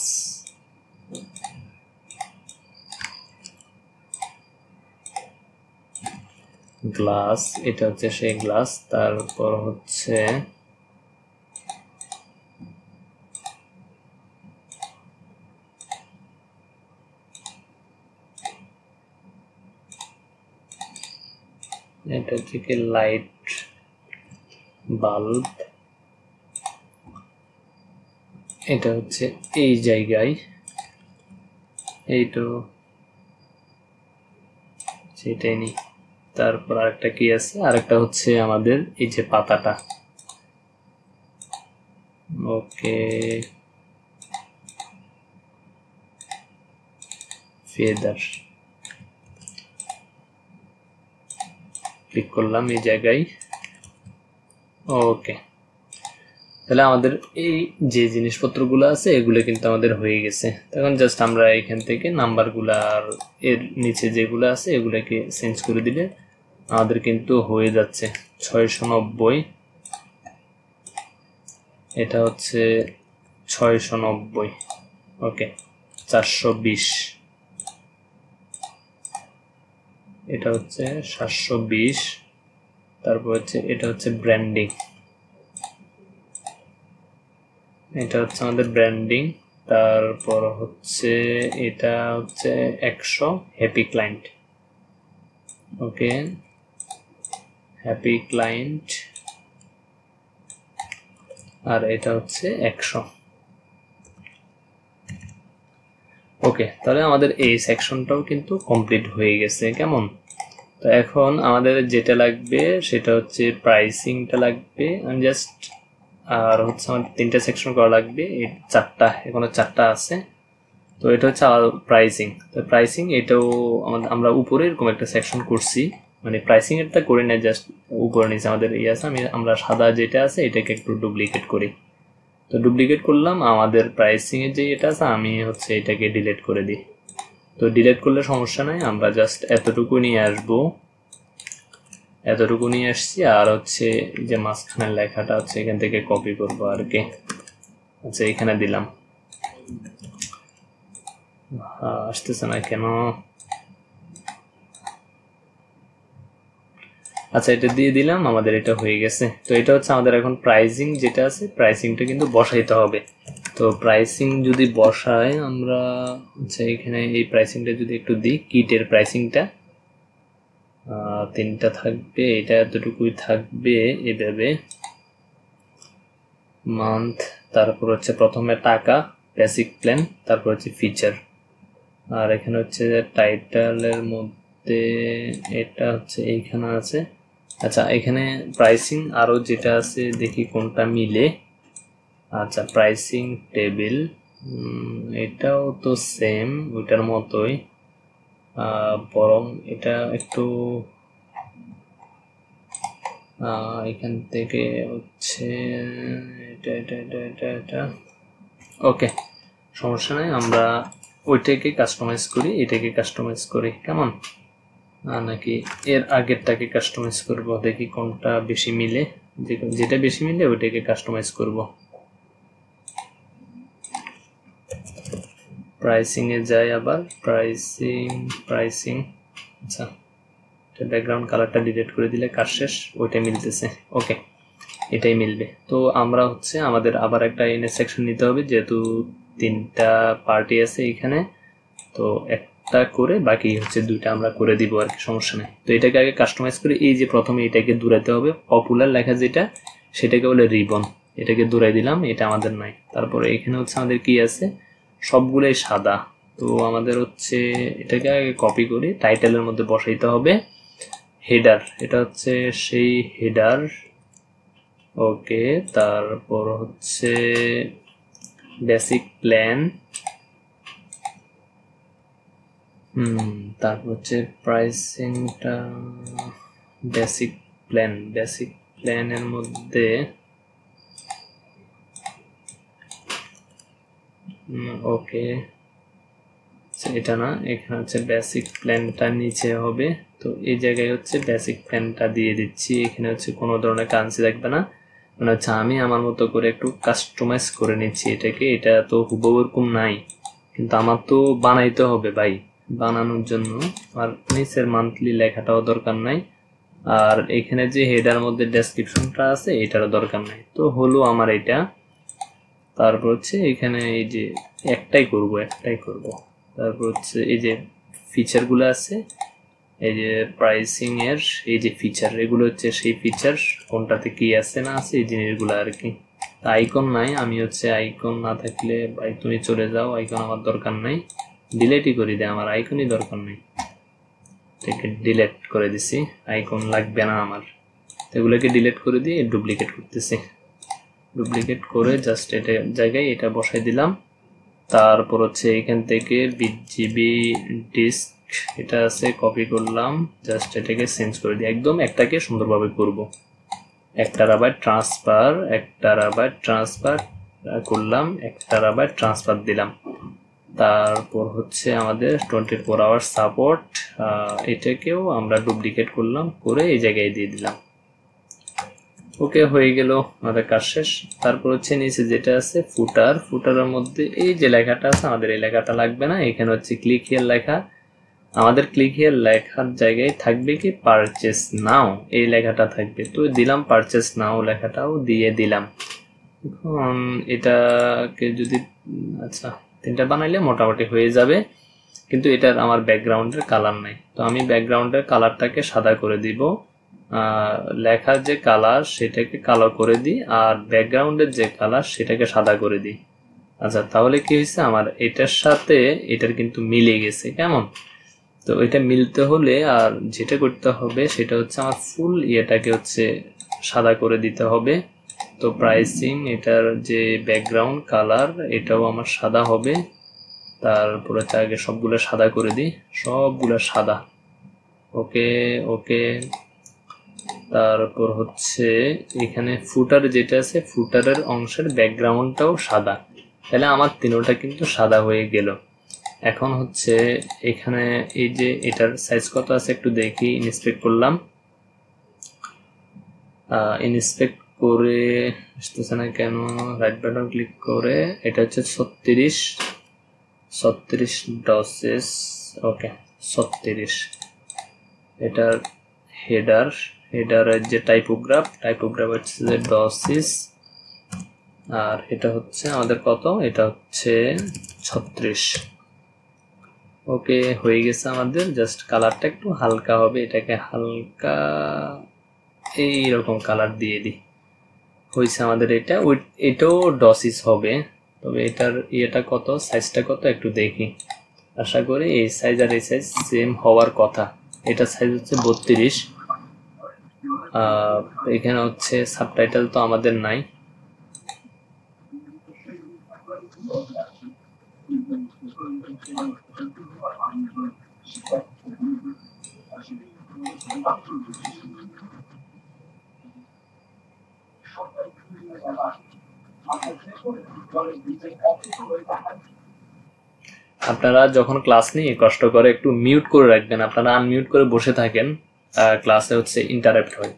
গ্লাস, এটা হচ্ছে সেই গ্লাস। তারপর হচ্ছে এটা থেকে লাইট বাল্ব, এটা হচ্ছে এই জায়গায়, এই তো সেটাই নি। তারপর আরেকটা কি আছে, আরেকটা হচ্ছে আমাদের এই যে পাতাটা। ওকে ফেদার, ক্লিক করলাম এই জায়গায়। ওকে তাহলে আমাদের এই যে জিনিসপত্রগুলো আছে এগুলো কিন্তু আমাদের হয়ে গেছে। তখন জাস্ট আমরা এখান থেকে নাম্বারগুলো আর এর নিচে যেগুলো আছে এগুলোকে চেঞ্জ করে দিলে আমাদের কিন্তু হয়ে যাচ্ছে 690, এটা হচ্ছে 690, ওকে 420, এটা হচ্ছে 720, তারপর হচ্ছে এটা হচ্ছে ব্র্যান্ডিং, এটা হচ্ছে আমাদের ব্র্যান্ডিং। তারপর হচ্ছে এটা হচ্ছে 100 happy client, okay happy client, আর এটা হচ্ছে 100। ওকে তাহলে আমাদের এই সেকশনটাও কিন্তু কমপ্লিট হয়ে গেছে। কেমন, তো এখন আমাদের যেটা লাগবে সেটা হচ্ছে প্রাইসিংটা লাগবে, আমি জাস্ট আর হচ্ছে আমাদের 3টা সেকশন করা লাগবে, এই 4টা, এখনো 4টা আছে। তো এটা হচ্ছে আমার প্রাইসিং। তো প্রাইসিং এটাও আমরা উপরে এরকম একটা সেকশন করছি, মানে প্রাইসিং এরটা করে না, জাস্ট উপরে নিচে আমাদের ইয়ে আছে। আমরা সাদা যেটা আছে এটাকে একটু ডুপ্লিকেট করি। তো ডুপ্লিকেট করলাম, আমাদের প্রাইসিং এর যে এটা আছে আমি হচ্ছে এটাকে ডিলিট করে দিই। তো ডিলিট করলে সমস্যা নাই, আমরা জাস্ট এতটুকু নিয়ে আসবো, এতটুকু নিয়ে আসছি। আর হচ্ছে যে মাঝখানের লেখাটা হচ্ছে এখান থেকে কপি করবো আর কি। আচ্ছা এখানে দিলাম, আসতেছে না কেন? আচ্ছা এটা দিয়ে দিলাম, আমাদের এটা হয়ে গেছে। তো এটা হচ্ছে আমাদের এখন প্রাইসিং যেটা আছে, প্রাইসিংটা কিন্তু বসাইতে হবে। তো প্রাইসিং যদি বসাই আমরা হচ্ছে এখানে এই প্রাইসিংটা যদি একটু দিই, কিটের প্রাইসিংটা 3টা থাকবে, এটা এতটুকুই থাকবে এভাবে। মান্থ, তারপর হচ্ছে প্রথমে টাকা, বেসিক প্ল্যান, তারপর হচ্ছে ফিচার। আর এখানে হচ্ছে টাইটেলের মধ্যে এটা হচ্ছে এইখানে আছে। আচ্ছা এখানে প্রাইসিং আরো যেটা আছে দেখি কোনটা মিলে। আচ্ছা প্রাইসিং টেবিল, এটাও তো সেম ওইটার মতোই, বরং এটা একটু এখান থেকে হচ্ছে এটা এটা এটা এটা এটা ওকে, সমস্যা নাই, আমরা ওইটাকে কাস্টমাইজ করি, এটাকে কাস্টমাইজ করি, কেমন? নাকি এর আগেরটাকে কাস্টমাইজ করব, দেখি কোনটা বেশি মিলে, যেটা বেশি মিলে ওইটাকে কাস্টমাইজ করব। প্রাইসিং এ যাই আবার, প্রাইসিং আচ্ছা ব্যাকগ্রাউন্ড কালারটা ডিলিট করে দিলে কাজ শেষ, ওইটাই মিলতেছে, ওকে এটাই মিলবে। তো আমরা হচ্ছে আমাদের আবার একটা এনএস সেকশন নিতে হবে, যেহেতু 3টা পার্টি আছে এখানে, তো একটা করে বাকি হচ্ছে 2টা আমরা করে দিব আর কি, সমস্যা নেই। তো এটাকে আগে কাস্টমাইজ করে, এই যে প্রথমে এটাকে দূরাতে হবে, পপুলার লেখা যেটা সেটাকে বলে রিবন, এটাকে দূরাই দিলাম, এটা আমাদের নাই। তারপরে এখানে হচ্ছে আমাদের কি আছে, সবগুলোই সাদা। তো আমাদের হচ্ছে এটাকে আগে কপি করি, টাইটেলের মধ্যে বসাইতে হবে হেডার, এটা হচ্ছে সেই হেডার, ওকে। তারপর হচ্ছে বেসিক প্ল্যান, তারপর হচ্ছে প্রাইসিংটা বেসিক প্ল্যানের মধ্যে ওকে এটা না, এখানে হচ্ছে বেসিক প্ল্যানটা নিচে হবে। তো এই জায়গায় হচ্ছে বেসিক প্ল্যানটা দিয়ে দিচ্ছি, এখানে হচ্ছে কোনো ধরনের কারেন্সি থাকবে না, মানে হচ্ছে আমি আমার মতো করে একটু কাস্টমাইজ করে নিচ্ছি এটাকে। এটা তো হুবহু এরকম নাই, কিন্তু আমার তো বানাইতে হবে ভাই, বানানোর জন্য আর নিচের মান্থলি লেখাটাও দরকার নাই, আর এখানে যে হেডার মধ্যে ডেসক্রিপশনটা আছে এটারও দরকার নাই। তো হলো আমার এটা। তারপর হচ্ছে এখানে এই যে একটাই করব। তারপর হচ্ছে এই যে ফিচারগুলো আছে, এই যে প্রাইসিং এর এই যে ফিচার, এগুলো হচ্ছে সেই ফিচার, কোনটাতে কি আছে না আছে এই জিনিসগুলো আর কি। আইকন নাই, আমি হচ্ছে আইকন না থাকলে ভাই তুমি চলে যাও, আইকন আমার দরকার নাই, ডিলেটই করে দেয়, আমার আইকনই দরকার নেই, ডিলেট করে দিছি, আইকন লাগবে না আমার। এগুলোকে ডিলেট করে দিয়ে ডুপ্লিকেট করতেছি, ডুপ্লিকেট করে জাস্ট এটা জায়গায় এটা বসাই দিলাম। তারপর হচ্ছে এখান থেকে বিজিবি ডিস্ক এটা আছে, কপি করলাম, জাস্ট এটাকে চেঞ্জ করে দিই, একদম একটাকে সুন্দরভাবে করব। 1 টেরাবাইট ট্রান্সফার করলাম, 1 টেরাবাইট ট্রান্সফার দিলাম। তারপর হচ্ছে আমাদের 24 আওয়ার সাপোর্ট, এটাকেও আমরা ডুপ্লিকেট করলাম, করে এই জায়গায় দিয়ে দিলাম, ওকে হয়ে গেল, আমাদের কাজ শেষ। তারপর হচ্ছে নিচে যেটা আছে ফুটারের মধ্যে এই যে লেখাটা আছে, আমাদের এই লেখাটা লাগবে না, এখানে হচ্ছে ক্লিক হিয়ার লেখা, আমাদের ক্লিক হিয়ার লেখার জায়গায় থাকবে কি পারচেস নাও, এই লেখাটা থাকবে। তো দিলাম পারচেস নাও লেখাটাও দিয়ে দিলাম। এখন এটাকে যদি আচ্ছা 3টা বানাইলে মোটামুটি হয়ে যাবে, কিন্তু এটার আমার ব্যাকগ্রাউন্ডের কালার নাই। তো আমি ব্যাকগ্রাউন্ডের কালারটাকে সাদা করে দিব, লেখার যে কালার সেটাকে কালো করে দিই, আর ব্যাকগ্রাউন্ডের যে কালার সেটাকে সাদা করে দিই। আচ্ছা তাহলে কি হয়েছে, আমার এটার সাথে এটার কিন্তু মিলে গেছে, কেমন? তো এটা মিলতে হলে আর যেটা করতে হবে সেটা হচ্ছে আমার ফুল ইয়েটাকে হচ্ছে সাদা করে দিতে হবে। তো প্রাইসিং, এটার যে ব্যাকগ্রাউন্ড কালার এটাও আমার সাদা হবে। তারপরে আগে সবগুলো সাদা করে দিই, সবগুলো সাদা। ওকে ওকে। তারপর হচ্ছে এখানে ফুটার যেটা আছে, ফুটারের অংশের ব্যাকগ্রাউন্ডটাও সাদা। তাহলে আমার তিনোটা কিন্তু সাদা হয়ে গেল। এখন হচ্ছে এখানে এই যে এটার সাইজ কত আছে একটু দেখি, ইন্সপেক্ট করলাম। ইন্সপেক্ট করে আসতেছে না কেন, রাইট বাটন ক্লিক করে এটা হচ্ছে 36 ডসেস। ওকে 36। এটার হেডারের যে টাইপোগ্রাফ হচ্ছে যে ডসিস। আর এটা হচ্ছে আমাদের কত, এটা হচ্ছে 36। ওকে হয়ে গেছে আমাদের। জাস্ট কালারটা একটু হালকা হবে, এটাকে হালকা এইরকম কালার দিয়ে দিই। হয়েছে আমাদের এটা। এটাও ডসিস হবে, তবে এটার ইয়েটা কত, সাইজটা কত একটু দেখি। আশা করি এই সাইজ আর এই সাইজ সেম হওয়ার কথা। এটা সাইজ হচ্ছে 32। এখানে হচ্ছে সাবটাইটেল তো আমাদের নাই। আপনারা যখন ক্লাস নিয়ে কষ্ট করে একটু মিউট করে রাখবেন, আপনারা আনমিউট করে বসে থাকেন, ক্লাসে হচ্ছে ইন্টারাপ্ট হয়।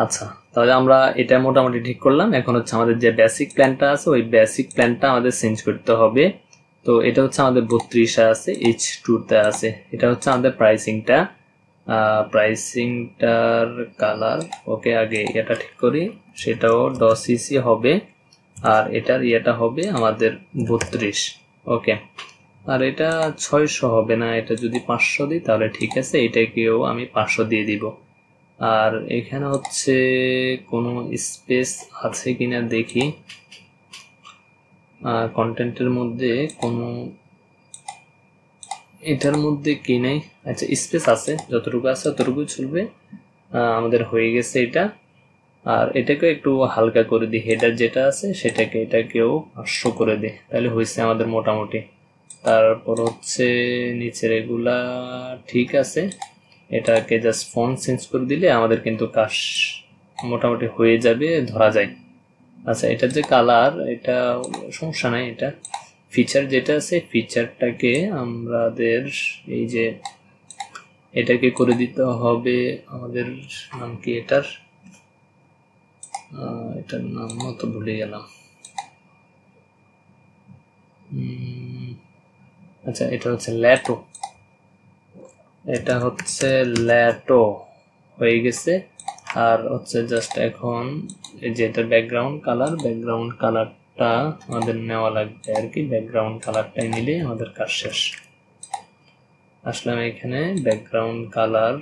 আচ্ছা, তাহলে আমরা এটা মোটামুটি ঠিক করলাম। এখন হচ্ছে আমাদের যে বেসিক প্ল্যানটা আছে ওই বেসিক প্ল্যানটা আমাদের চেঞ্জ করতে হবে। তো এটা হচ্ছে আমাদের 32 আছে, H2-তে আছে। এটা হচ্ছে আমাদের প্রাইসিংটা, প্রাইসিংটার কালার। ওকে আগে এটা ঠিক করি, সেটাও ডসিসি হবে। আর এটার ইয়েটা হবে আমাদের 32। ওকে, আর এটা 600 হবে না, এটা যদি 500 দিই তাহলে ঠিক আছে। এটাকেও আমি 500 দিয়ে দিব। আর এখানে হচ্ছে কোনো স্পেস আছে কিনা দেখি, কন্টেন্টের মধ্যে কোনো, এটার মধ্যে কি নেই। আচ্ছা স্পেস আছে, যতটুকু আছে ততটুকু চলবে। আমাদের হয়ে গেছে এটা। আর এটাকে একটু হালকা করে দিই, হেডার যেটা আছে সেটাকে এটাকেও 500 করে দিই, তাহলে হয়েছে আমাদের মোটামুটি। তারপর হচ্ছে নিচের এগুলা ঠিক আছে, এটাকে জাস্ট ফন্ট চেঞ্জ করে দিলে আমাদের কিন্তু কাজ মোটামুটি হয়ে যাবে, ধরা যায়। আচ্ছা এটার যে কালার, এটা সমস্যা নাই। এটা ফিচার যেটা আছে, ফিচারটাকে আমাদের এই যে এটাকে করে দিতে হবে। আমাদের নাম কি এটার, এটার নাম তো ভুলে গেলাম। আচ্ছা এটা হচ্ছে ল্যাটো, এটা হচ্ছে ল্যাটো হয়ে গেছে। আর হচ্ছে জাস্ট এখন যেটা ব্যাকগ্রাউন্ড কালারটা আমাদের নেওয়া লাগবে আর কি। ব্যাকগ্রাউন্ড কালারটাই নিলে আমাদের কাজ শেষ। আসলাম এখানে ব্যাকগ্রাউন্ড কালার,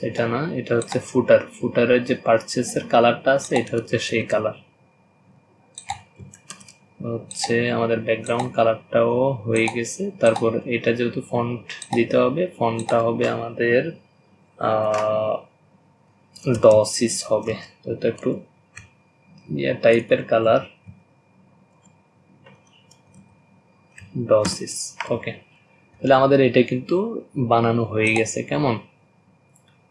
এটা না, এটা হচ্ছে ফুটারের যে পারচেসের কালারটা আছে এটা হচ্ছে সেই কালার। হচ্ছে আমাদের ব্যাকগ্রাউন্ড কালারটাও হয়ে গেছে। তারপর এটা যেহেতু ফন্ট দিতে হবে, ফন্টটা হবে আমাদের ডসিস হবে। তো এটা একটু ইয়ে টাইপের কালার, ডসিস। ওকে, তাহলে আমাদের এটা কিন্তু বানানো হয়ে গেছে। কেমন,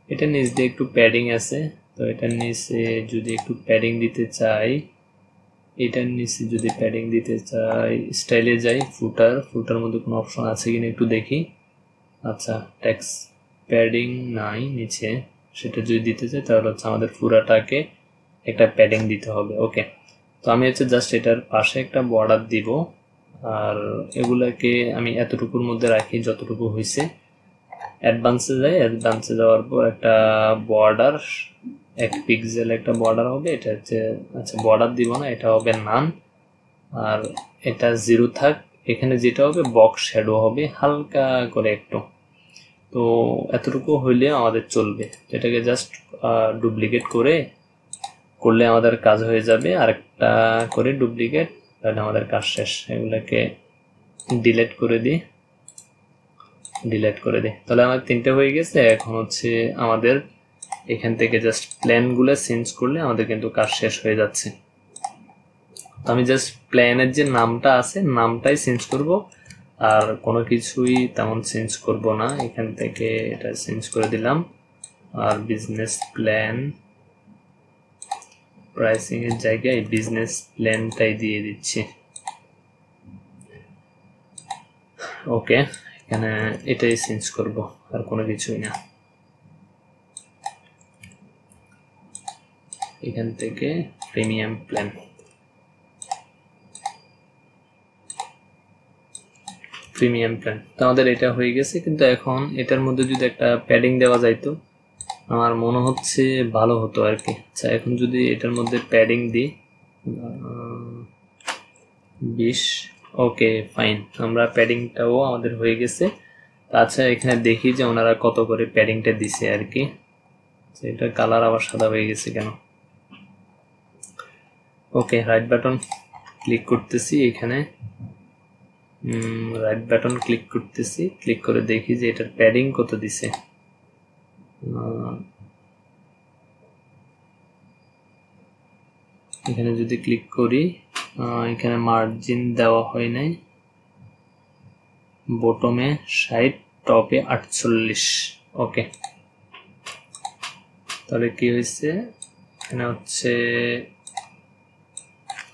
এটা নিচ দিয়ে একটু প্যাডিং আছে, তো এটার নিচে যদি একটু প্যাডিং দিতে চাই, এটার নিচে যদি প্যাডিং দিতে চাই, স্টাইলে যাই, ফুটার মধ্যে কোনো অপশন আছে কিনা একটু দেখি। আচ্ছা টেক্সট প্যাডিং নাই নিচে, সেটা যদি দিতে চাই তাহলে হচ্ছে আমাদের পুরাটাকে একটা প্যাডিং দিতে হবে। ওকে, তো আমি হচ্ছে জাস্ট এটার পাশে একটা বর্ডার দিব। আর এগুলাকে আমি এতটুকুর মধ্যে রাখি যতটুকু হয়েছে। অ্যাডভান্সে যাওয়ার পর একটা বর্ডার, 1 পিক্সেল একটা বর্ডার হবে। এটা হচ্ছে, আচ্ছা বর্ডার দিব না, এটা হবে নান। আর এটা 0 থাক। এখানে যেটা হবে বক্স শ্যাডো হবে হালকা করে একটু। তো এতটুকু হইলে আমাদের চলবে। এটাকে জাস্ট ডুপ্লিকেট করলে আমাদের কাজ হয়ে যাবে। আর একটা করে ডুপ্লিকেট, তাহলে আমাদের কাজ শেষ। এগুলোকে ডিলিট করে দিই, তাহলে আমার 3টে হয়ে গেছে। এখন হচ্ছে আমাদের এখান থেকে জাস্ট প্ল্যানগুলো চেঞ্জ করলে আমাদের কিন্তু কাজ শেষ হয়ে যাচ্ছে। তো আমি জাস্ট প্ল্যানের যে নামটা আছে নামটাই চেঞ্জ করব, আর কোনো কিছুই তেমন চেঞ্জ করব না। এখান থেকে এটা চেঞ্জ করে দিলাম, আর বিজনেস প্ল্যান প্রাইসিং এর জায়গায় বিজনেস প্ল্যানটাই দিয়ে দিচ্ছি। ওকে, এখানে এটাই চেঞ্জ করব, আর কোনো কিছুই না। এখান থেকে প্রিমিয়াম প্ল্যান, তো আমাদের এটা হয়ে গেছে। কিন্তু এখন এটার মধ্যে যদি একটা প্যাডিং দেওয়া যাইতো আমার মনে হচ্ছে ভালো হতো আর কি। আচ্ছা, এখন যদি এটার মধ্যে প্যাডিং দিই 20, ওকে ফাইন, আমরা প্যাডিংটাও আমাদের হয়ে গেছে। আচ্ছা, এখানে দেখি যে ওনারা কত করে প্যাডিংটা দিছে আর কি। এটা কালার আবার সাদা হয়ে গেছে কেন? ওকে, রাইট বাটন ক্লিক করতেছি, এখানে রাইট বাটন ক্লিক করতেছি, ক্লিক করে দেখি যে এটার প্যাডিং কত দিছে। এখানে যদি ক্লিক করি, এখানে মার্জিন দেওয়া হয় নাই, বটমে 60, টপে 48। ওকে, তাহলে কি হয়েছে, এখানে হচ্ছে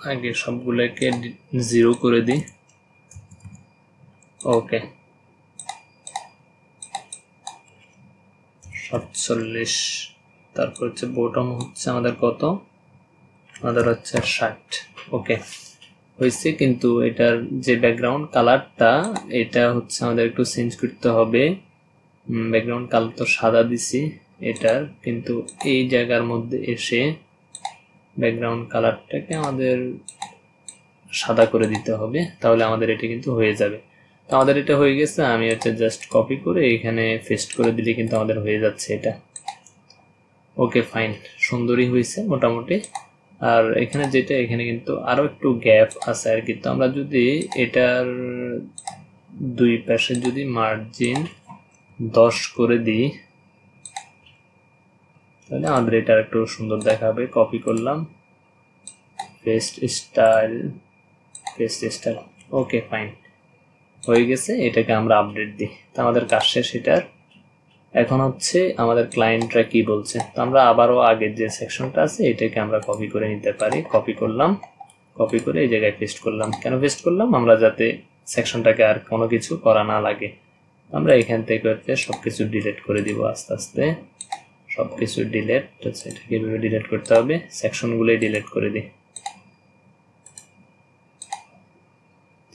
আগে সবগুলোকে 0 করে দিই। ওকে, 47, তারপর হচ্ছে বটম হচ্ছে আমাদের কত, আমাদের হচ্ছে 60। ওকে হয়েছে, কিন্তু এটার যে ব্যাকগ্রাউন্ড কালারটা এটা হচ্ছে আমাদের একটু চেঞ্জ করতে হবে। ব্যাকগ্রাউন্ড কালার তো সাদা দিছি এটার, কিন্তু এই জায়গার মধ্যে এসে ব্যাকগ্রাউন্ড কালারটাকে আমাদের সাদা করে দিতে হবে, তাহলে আমাদের এটা কিন্তু হয়ে যাবে। তো আমাদের এটা হয়ে গেছে, আমি হচ্ছে জাস্ট কপি করে এখানে পেস্ট করে দিলে কিন্তু আমাদের হয়ে যাচ্ছে এটা। ওকে ফাইন, সুন্দরই হয়েছে মোটামুটি। আর এখানে যেটা, এখানে কিন্তু আরো একটু গ্যাপ আছে আর কি। তো আমরা যদি এটার দুই পাশে যদি মার্জিন 10 করে দিই তাহলে আমাদের এটা একটু সুন্দর দেখাবে। কপি করলাম, পেস্ট স্টাইল, ওকে ফাইন হয়ে গেছে। এটাকে আমরা আপডেট দিই, তো আমাদের কাজ শেষ এটার। এখন হচ্ছে আমাদের ক্লায়েন্টরা কি বলছে, তো আমরা আবারও আগের যে সেকশনটা আছে এটাকে আমরা কপি করে নিতে পারি। কপি করলাম, কপি করে এই জায়গায় পেস্ট করলাম। কেন পেস্ট করলাম, আমরা যাতে সেকশনটাকে আর কোনো কিছু করা না লাগে। আমরা এখান থেকে হচ্ছে সবকিছু ডিলিট করে দিব আস্তে আস্তে, সবকিছু ডিলিট। আচ্ছা, এটাকে এভাবে ডিলিট করতে হবে, সেকশনগুলোই ডিলিট করে দিই।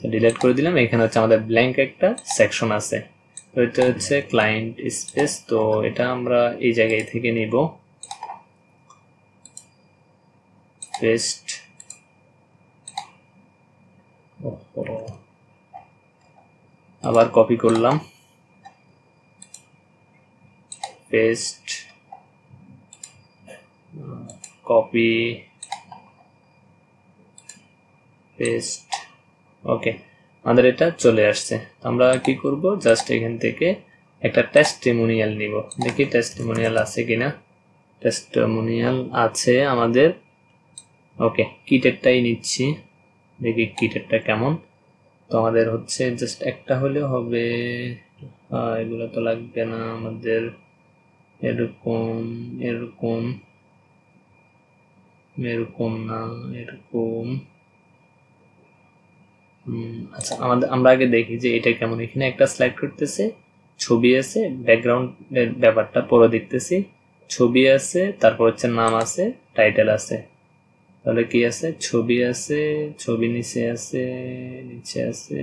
ডিলিট করে দিলাম। এখানে হচ্ছে আমাদের ব্ল্যাঙ্ক একটা সেকশন আছে, তো এটা হচ্ছে ক্লায়েন্ট স্পেস। তো এটা আমরা এই জায়গায় থেকে নিব, পেস্ট, আবার কপি করলাম, পেস্ট, কপি, পেস্ট। ওকে, আমাদের এটা চলে আসছে। আমরা কি করব, জাস্ট এখান থেকে একটা টেস্টিমোনিয়াল নিব, দেখি টেস্টিমোনিয়াল আছে কিনা। টেস্টিমোনিয়াল আছে আমাদের। ওকে, কিটেরটাই নিচ্ছি, দেখি কিটেরটা কেমন। তো আমাদের হচ্ছে জাস্ট একটা হলে হবে, এগুলো তো লাগবে না আমাদের। এরকম এরকম এরকম না, এরকম। আচ্ছা, আমরা আগে দেখি যে এটা কেমন। এখানে একটা স্লাইড করতেছে, ছবি আছে, ব্যাকগ্রাউন্ডের ব্যাপারটা পরে দেখতেছি। ছবি আছে, তারপর হচ্ছে নাম আছে, টাইটেল আছে। তাহলে কি আছে, ছবি আছে, ছবি নিচে আছে, নিচে আছে।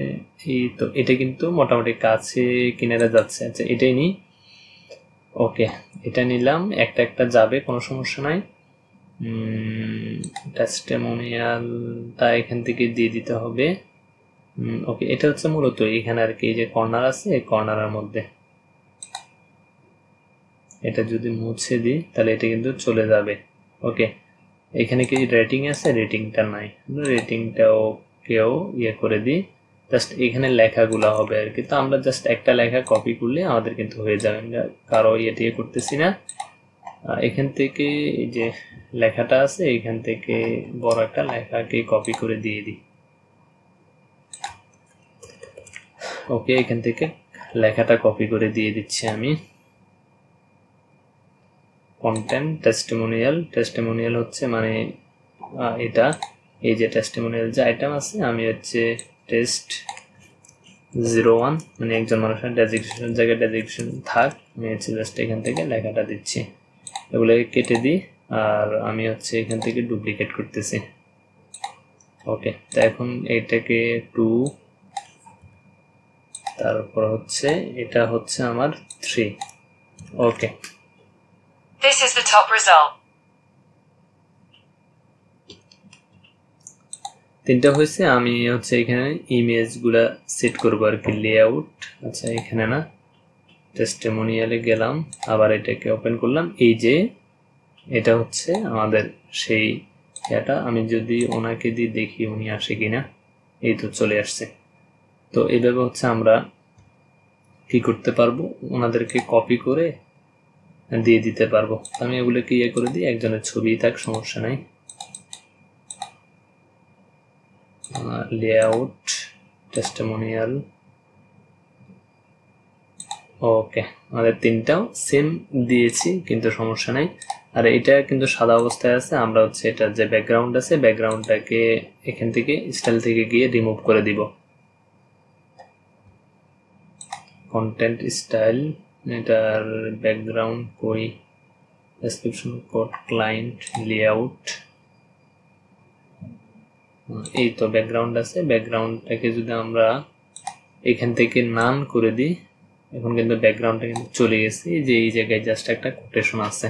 এই তো এটা কিন্তু মোটামুটি কাছে কিনারা যাচ্ছে। আচ্ছা, এটাই নিই। ওকে, এটা নিলাম, একটা একটা যাবে, কোনো সমস্যা নাই। টেস্টিমোনিয়ালটা এখান থেকে দিয়ে দিতে হবে। ওকে, এটা হচ্ছে মূলত এখানে আর কি, যে কর্নার আছে এই কর্নারের মধ্যে। এটা যদি মুছে দিই তাহলে এটা কিন্তু চলে যাবে। ওকে, এখানে কি রেটিং আছে, রেটিংটা নাই, রেটিংটাও কেউ ইয়ে করে দিই। জাস্ট এখানে লেখাগুলো হবে আর কি। তো আমরা জাস্ট একটা লেখা কপি করলে আমাদের কিন্তু হয়ে যাবে, আমরা কারো ইয়ে করতেছি না। এখান থেকে এই যে লেখাটা আছে এখান থেকে বড় একটা লেখাকে কপি করে দিয়ে দিই। ওকে, এখান থেকে লেখাটা কপি করে দিয়ে দিচ্ছি আমি। কন্টেন্ট টেস্টিমোনিয়াল হচ্ছে মানে এটা, এই যে টেস্টিমোনিয়াল যে আইটেম আছে, আমি হচ্ছে টেস্ট 01 মানে একজন মানুষের ডেজিগনেশন জায়গায় ডেজিগনেশন থাক, আমি হচ্ছে জাস্ট এখান থেকে লেখাটা দিচ্ছি। এগুলোকে কেটে দিই আর আমি হচ্ছে এখান থেকে ডুপ্লিকেট করতেছি। ওকে, তো এখন এইটাকে 2, তারপর হচ্ছে এটা হচ্ছে আমার 3। ওকে, This is the top result. তিনটা হয়েছে। আমি হচ্ছে এখানে ইমেজগুলা সেট করবো আর কি, লেআউট। আচ্ছা, এখানে না, টেস্টিমোনিয়ালে গেলাম, আবার এটাকে ওপেন করলাম। এই যে এটা হচ্ছে আমাদের সেই এটা, আমি যদি ওনাকে দিয়ে দেখি উনি আসে কিনা, এই তো চলে আসছে। তো এইভাবে হচ্ছে আমরা কি করতে পারবো, ওনাদেরকে কপি করে দিয়ে দিতে পারবো। আমি এগুলোকে ইয়ে করে দিই, একজনের ছবি থাক, সমস্যা নাই। Layout testimonial. ওকে, আমাদের তিনটাও সেম দিয়েছি কিন্তু সমস্যা নাই। আর এটা কিন্তু সাদা অবস্থায় আছে, আমরা হচ্ছে এটা যে ব্যাকগ্রাউন্ড আছে ব্যাকগ্রাউন্ডটাকে এখান থেকে স্টাইল থেকে গিয়ে রিমুভ করে দিব। কন্টেন্ট স্টাইল, এটার ব্যাকগ্রাউন্ড কই, ডেসক্রিপশন কোড, ক্লায়েন্ট, লেআউট, এই তো ব্যাকগ্রাউন্ড আছে। ব্যাকগ্রাউন্ডটাকে যদি আমরা এখান থেকে নান করে দিই, এখন কিন্তু ব্যাকগ্রাউন্ডটা কিন্তু চলে গেছে। যে এই জায়গায় জাস্ট একটা কোটেশন আছে,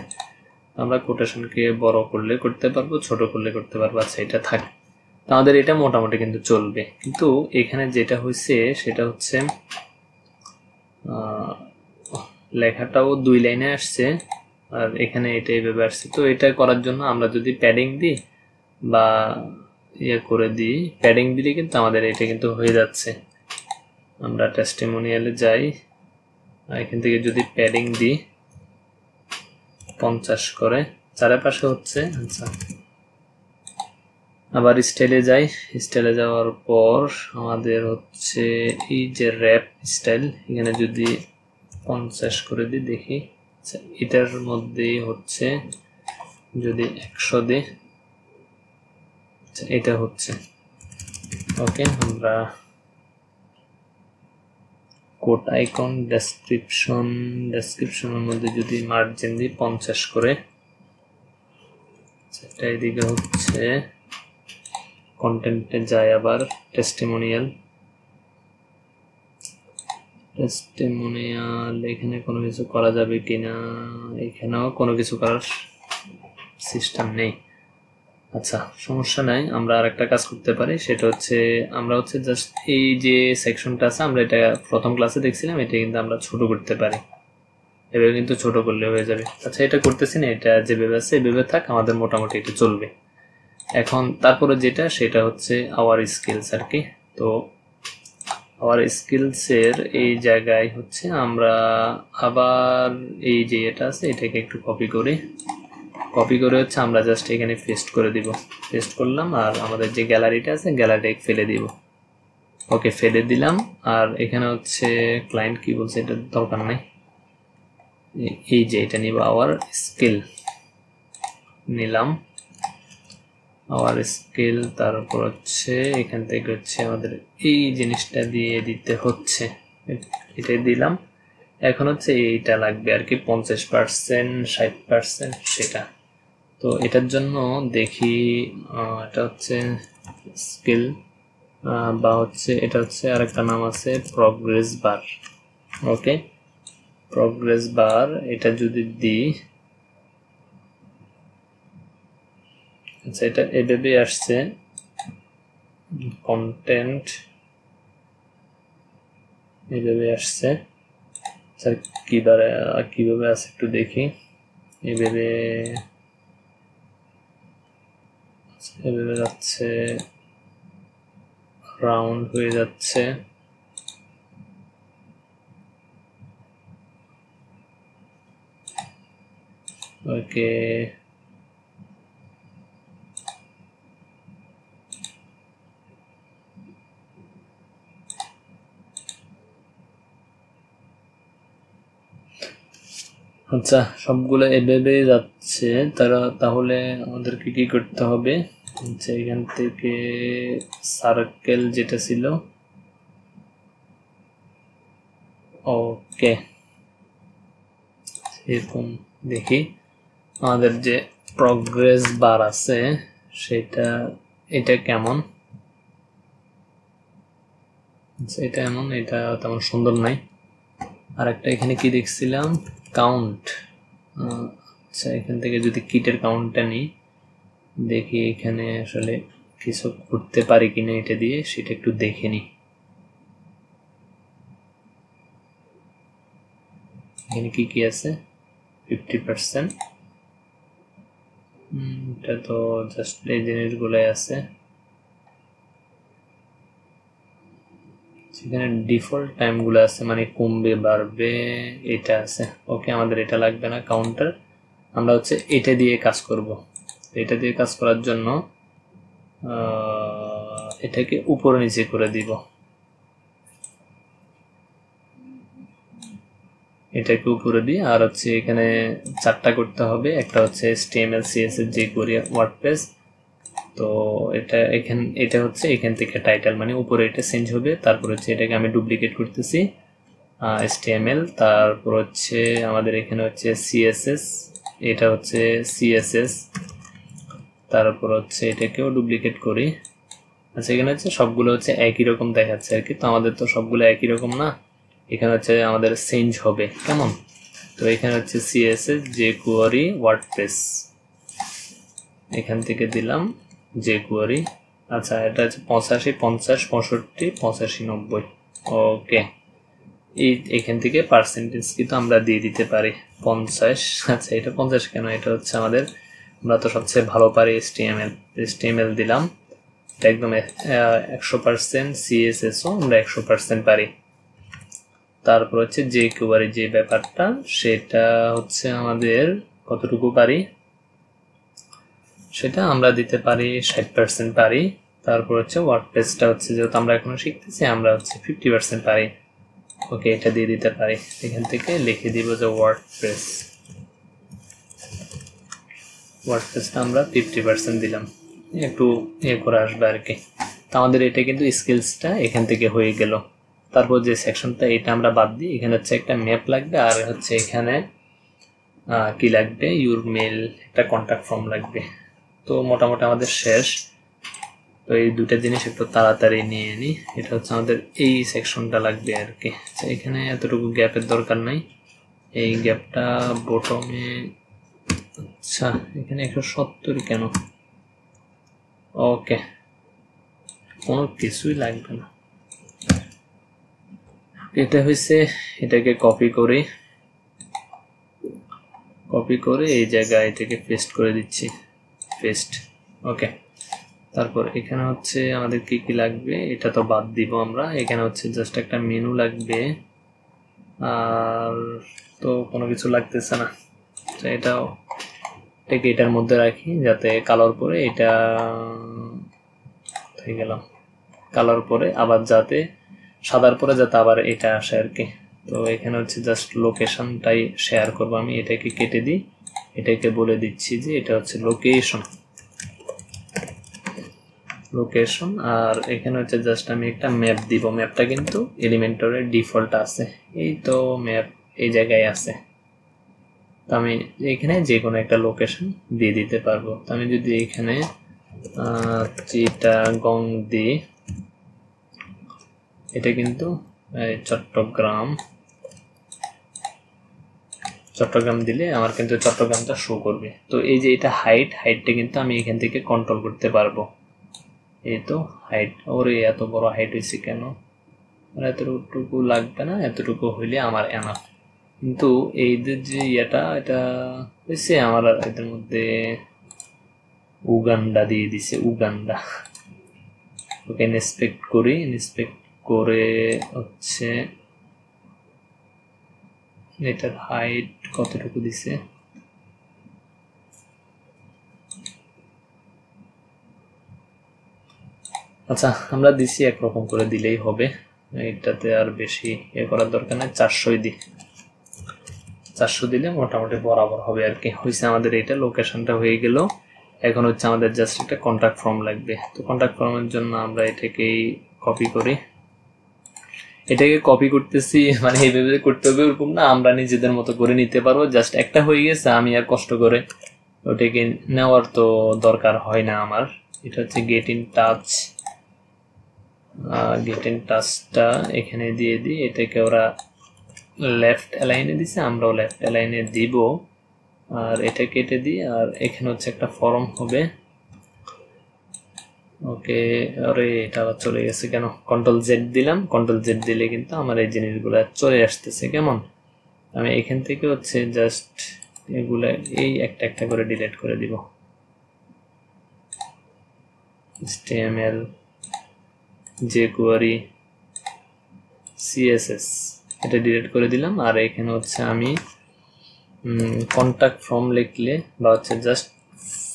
আমরা কোটেশনকে বড় করলে করতে পারবো, ছোট করলে করতে পারবো। আচ্ছা, এটা থাক, আমাদের এটা মোটামুটি কিন্তু চলবে। কিন্তু এখানে যেটা হয়েছে সেটা হচ্ছে লেখাটাও 2 লাইনে আসছে আর এখানে এটা এইভাবে আসছে। তো এটা করার জন্য আমরা যদি প্যাডিং দিই বা ইয়ে করে দিই, প্যাডিং দিলে কিন্তু আমাদের এটা কিন্তু হয়ে যাচ্ছে। আমরা টেস্টিমোনিয়ালে যাই, এখান থেকে যদি প্যাডিং দিই 50 করে, চারপাশে হচ্ছে। আচ্ছা, আবার স্টাইলে যাই, স্টাইলে যাওয়ার পর আমাদের হচ্ছে এই যে র্যাপ স্টাইল, এখানে যদি 50 করে দিই দেখি। আচ্ছা, এটার মধ্যেই হচ্ছে যদি 100 দিই, আচ্ছা এটা হচ্ছে। ওকে, আমরা কোড আইকন ডেসক্রিপশনের মধ্যে যদি মার্জিন দিই 50 করে, এটা এদিকে হচ্ছে। কন্টেন্টে যায়, আবার টেস্টিমোনিয়াল এখানে কোনো কিছু করা যাবে কিনা, এখানেও কোনো কিছু করার সিস্টেম নেই। আচ্ছা, সমস্যা নাই, আমরা আর একটা কাজ করতে পারি, সেটা হচ্ছে আমরা হচ্ছে জাস্ট এই যে সেকশনটা আছে, আমরা এটা প্রথম ক্লাসে দেখছিলাম, এটা কিন্তু আমরা ছোট করতে পারি। এভাবে কিন্তু ছোট করলে হয়ে যাবে। আচ্ছা, এটা করতেছি না, এটা যেভাবে আছে এভাবে থাক, আমাদের মোটামুটি এটা চলবে। এখন তারপরে যেটা সেটা হচ্ছে আওয়ার স্কিলস আর কি। তো আওয়ার স্কিলসের এই জায়গায় হচ্ছে আমরা আবার এই যে এটা আছে এটাকে একটু কপি করে হচ্ছে আমরা জাস্ট এখানে পেস্ট করে দিব। পেস্ট করলাম আর আমাদের যে গ্যালারিটা আছে গ্যালারিটা ফেলে দিব। ওকে, ফেলে দিলাম। আর এখানে হচ্ছে ক্লায়েন্ট কি বলছে এটা দরকার নাই, এই যে এটা নিব, আওয়ার স্কিল নিলাম, আওয়ার স্কিল। তারপর হচ্ছে এখান থেকে হচ্ছে আমাদের এই জিনিসটা দিয়ে দিতে হচ্ছে, এটাই দিলাম। এখন হচ্ছে এইটা লাগবে আর কি 50%, 60% সেটা। তো এটার জন্য দেখি এটা হচ্ছে স্কিল বা হচ্ছে এটা হচ্ছে আরেকটা নাম আছে প্রগ্রেস বার। ওকে, প্রগ্রেস বার এটা যদি দিই, আচ্ছা এটা এভাবে আসছে। কন্টেন্ট এইভাবে আসছে, স্যার কিভাবে আছে একটু দেখি। এভাবে যাচ্ছে, রাউন্ড হয়ে যাচ্ছে। ওকে, আচ্ছা সবগুলো এভাবে যাচ্ছে। তাহলে আমাদেরকে কি করতে হবে, আচ্ছা এখান থেকে সার্কেল যেটা ছিল, ওকে এরকম দেখি আমাদের যে প্রগ্রেস বার আছে সেটা, এটা কেমন, এটা এমন, এটা তেমন সুন্দর নাই। আর একটা এখানে কি দেখছিলাম, কাউন্ট। আচ্ছা এখান থেকে যদি কিটের কাউন্টটা নিই, দেখি এখানে আসলে কিছু করতে পারি কিনা এটা দিয়ে, সেটা একটু দেখে নিই। এখানে কি কি আছে, 50%, এটা তো জাস্ট এই জিনিসগুলোই আছে। সেখানে ডিফল্ট টাইমগুলো আছে, মানে কমবে বাড়বে এটা আছে। ওকে, আমাদের এটা লাগবে না কাউন্টার, আমরা হচ্ছে এটা দিয়ে কাজ করব। এটা দিয়ে কাজ করার জন্য এটাকে উপরে নিচে করে দিব, এটাকে উপরে দিয়ে, আর হচ্ছে এখানে 4টা করতে হবে। একটা হচ্ছে HTML CSS jQuery ওয়ার্ডপ্রেস, তো এটা হচ্ছে এখান থেকে টাইটেল, মানে উপরে এটা চেঞ্জ হবে। তারপর হচ্ছে এটাকে আমি ডুপ্লিকেট করতেছি HTML, তারপর হচ্ছে আমাদের এখানে হচ্ছে CSS, এটা হচ্ছে CSS, তারপর হচ্ছে এটাকেও ডুপ্লিকেট করি। আচ্ছা এখানে হচ্ছে সবগুলো হচ্ছে একই রকম দেখাচ্ছে আর কি, তো আমাদের তো সবগুলো একই রকম না, এখানে হচ্ছে আমাদের চেঞ্জ হবে কেমন। তো এখানে হচ্ছে CSS jQuery ওয়ার্ডপ্রেস, এখান থেকে দিলাম jQuery। আচ্ছা এটা হচ্ছে 85, 50, 65, 85, 90। ওকে, এখান থেকে পার্সেন্টেজ কিন্তু আমরা দিয়ে দিতে পারি 50। আচ্ছা এটা 50 কেন, এটা হচ্ছে আমাদের, আমরা তো সবচেয়ে ভালো পারি HTML দিলাম, এটা একদম 100%, CSSও আমরা 100% পারি। তারপর হচ্ছে jQuery যে ব্যাপারটা, সেটা হচ্ছে আমাদের কতটুকু পারি, সেটা আমরা দিতে পারি 60% পারি। তারপর হচ্ছে ওয়ার্ডপ্রেসটা হচ্ছে, যেহেতু আমরা এখনো শিখতেছি, আমরা হচ্ছে 50% পারি। ওকে, এটা দিয়ে দিতে পারি। এখান থেকে লিখে দিব যে ওয়ার্ডপ্রেসটা আমরা 50% দিলাম, একটু করে আসবে আর কি। তো আমাদের এটা কিন্তু স্কিলসটা এখান থেকে হয়ে গেল। তারপর যে সেকশনটা, এটা আমরা বাদ দিই। এখানে হচ্ছে একটা ম্যাপ লাগবে, আর হচ্ছে এখানে কি লাগবে, ইউর মেল, একটা কন্ট্যাক্ট ফর্ম লাগবে। তো মোটামুটি আমাদের শেষ। তো এই দুটা জিনিস একটু তাড়াতাড়ি নিয়ে নিই। এটা হচ্ছে আমাদের এই সেকশনটা লাগবে আর কি। এখানে এতটুকু গ্যাপের দরকার নাই, এই গ্যাপটা বটমে। আচ্ছা এখানে 170 কেন, ওকে কোনো কিছুই লাগবে না। এটা হয়েছে, এটাকে কপি করে এই জায়গায় এটাকে পেস্ট করে দিচ্ছি, পেস্ট। ওকে, তারপর এখানে হচ্ছে আমাদের কি কি লাগবে, এটা তো বাদ দিব আমরা। এখানে হচ্ছে জাস্ট একটা মেনু লাগবে, আর তো কোনো কিছু লাগতেছে না। এটাকে এটার মধ্যে রাখি, যাতে কালার পরে এটা হয়ে গেল, কালার পরে আবার যাতে সাদার পরে যাতে আবার এটা আসে আর কি। তো এখানে হচ্ছে জাস্ট লোকেশনটাই শেয়ার করবো আমি, এটাকে কেটে দিই, এটাকে বলে দিচ্ছি যে এটা হচ্ছে লোকেশন। আর এখানে হচ্ছে জাস্ট আমি একটা ম্যাপ দিব, ম্যাপটা কিন্তু এলিমেন্টরের ডিফল্ট আছে, এই তো ম্যাপ এই জায়গায় আছে। তো আমি এখানে যে কোনো একটা লোকেশন দিয়ে দিতে পারবো। তো আমি যদি এখানে চিটাগং দিই, এটা কিন্তু চট্টগ্রাম দিলে আমার কিন্তু চট্টগ্রামটা শো করবে। তো এই যে এটা হাইটটা কিন্তু আমি এখান থেকে কন্ট্রোল করতে পারবো। এই তো হাইট, ওরে এত বড় হাইট হয়েছে কেন, এতটুকু লাগবে না, এতটুকু হইলে আমার এনাফ। কিন্তু এই যে এটা হয়েছে আমার, এদের মধ্যে উগান্ডা দিয়ে দিছে, উগান্ডা। ওকে ইন্সপেক্ট করি, ইন্সপেক্ট করে হচ্ছে এটার হাইট কতটুকু দিছে, আচ্ছা আমরা দিছি একরকম করে দিলেই হবে, এটাতে আর বেশি করার দরকার নেই। 400 দিই, 400 দিলে মোটামুটি বরাবর হবে আর কি। হয়েছে আমাদের এটা লোকেশনটা হয়ে গেল। এখন হচ্ছে আমাদের জাস্ট একটা কন্ট্যাক্ট ফর্ম লাগবে। তো কন্ট্যাক্ট ফর্মের জন্য আমরা এটাকেই কপি করি, এটাকে কপি করতেছি মানে এইভাবে করতে হবে ওরকম না, আমরা নিজেদের মতো করে নিতে পারবো। জাস্ট একটা হয়ে গেছে, আমি আর কষ্ট করে ওটাকে নেওয়ার তো দরকার হয় না আমার। এটা হচ্ছে get in touch, get in টাচটা এখানে দিয়ে দিই। এটাকে ওরা লেফট অ্যালাইনে দিছে, আমরাও লেফট অ্যালাইনে দিব। আর এটা কেটে দিই, আর এখানে হচ্ছে একটা ফর্ম হবে। ওকে, আরে এটা আবার চলে গেছে কেন? কন্ট্রোল জেড দিলাম, কন্ট্রোল জেড দিলে কিন্তু আমার এই জিনিসগুলো চলে আসতেছে। কেমন? আমি এখান থেকে হচ্ছে জাস্ট এগুলা এই একটা একটা করে ডিলিট করে দিব। HTML, jQuery, CSS এটা ডিলিট করে দিলাম। আর এখানে হচ্ছে আমি কন্ট্যাক্ট ফর্ম লিখলে বা হচ্ছে জাস্ট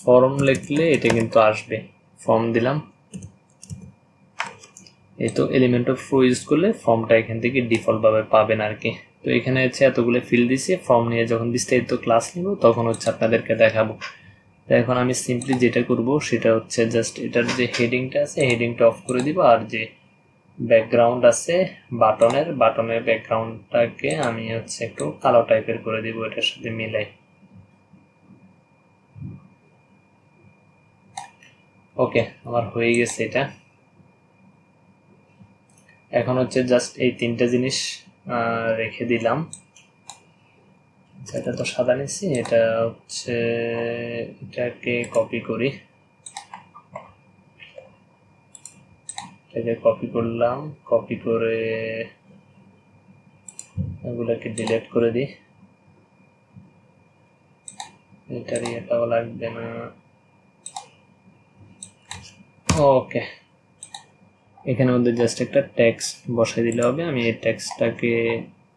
ফর্ম লিখলে এটা কিন্তু আসবে। ফর্ম দিলাম, এই তো এলিমেন্ট অফ রো ইউজ করলে ফর্মটা এখান থেকে ডিফল্ট ভাবে পাবেন আর কি। তো এখানে হচ্ছে এতগুলো ফিল দিছি, ফর্ম নিয়ে যখন বিস্তারিত ক্লাস নিব তখন হচ্ছে আপনাদেরকে দেখাবো। তো এখন আমি সিম্পলি যেটা করব সেটা হচ্ছে জাস্ট এটার যে হেডিংটা আছে হেডিংটা অফ করে দিব, আর যে ব্যাকগ্রাউন্ড আছে বাটনের ব্যাকগ্রাউন্ডটাকে আমি হচ্ছে একটু কালো টাইপের করে দিব এটার সাথে মিলাই। ওকে, আমার হয়ে গেছে এটা। এখন হচ্ছে জাস্ট এই তিনটা জিনিস রেখে দিলাম। এটা তো সাদা নিচ্ছি, এটা হচ্ছে এটাকে কপি করি, এটাকে কপি করলাম, কপি করে এগুলাকে ডিলিট করে দিই। এটার এটাও লাগবে না। ওকে, এখানে মধ্যে জাস্ট একটা টেক্সট বসাই দিলে হবে। আমি এই টেক্সটটাকে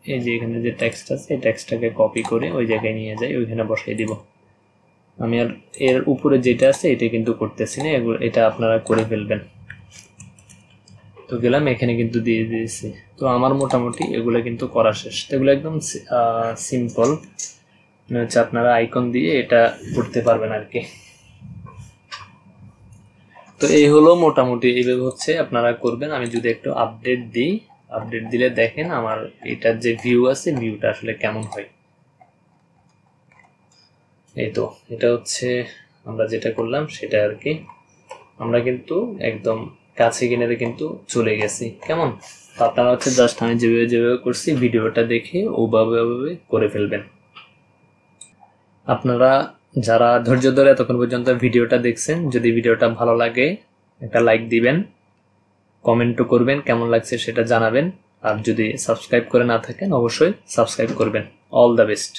এই যে এখানে যে টেক্সট আছে এই টেক্সটটাকে কপি করে ওই জায়গায় নিয়ে যাই, ওইখানে বসাই দিব। আমি আর এর উপরে যেটা আছে এটা কিন্তু করতেছি না, এটা আপনারা করে ফেলবেন। তো গেলাম, এখানে কিন্তু দিয়ে দিয়েছি। তো আমার মোটামুটি এগুলো কিন্তু করা শেষ। এগুলো একদম সিম্পল, হচ্ছে আপনারা আইকন দিয়ে এটা করতে পারবেন আর কি। তো এই হলো মোটামুটি, এইভাবে হচ্ছে আপনারা করবেন। আমি যদি একটু আপডেট দিই, আপডেট দিলে দেখেন আমার এটার যে ভিউ আছে ভিউটা আসলে কেমন হয়। এই তো এটা হচ্ছে আমরা যেটা করলাম সেটা আর কি। আমরা কিন্তু একদম কাছে কিনারে কিন্তু চলে গেছি। কেমন? আপনারা হচ্ছে জাস্ট আমি যেভাবে করছি ভিডিওটা দেখে ওভাবে করে ফেলবেন। আপনারা যারা ধৈর্য ধরে এতক্ষণ পর্যন্ত ভিডিওটা দেখছেন, যদি ভিডিওটা ভালো লাগে একটা লাইক দিবেন, কমেন্টও করবেন, কেমন লাগছে সেটা জানাবেন। আর যদি সাবস্ক্রাইব করে না থাকেন অবশ্যই সাবস্ক্রাইব করবেন। All the best.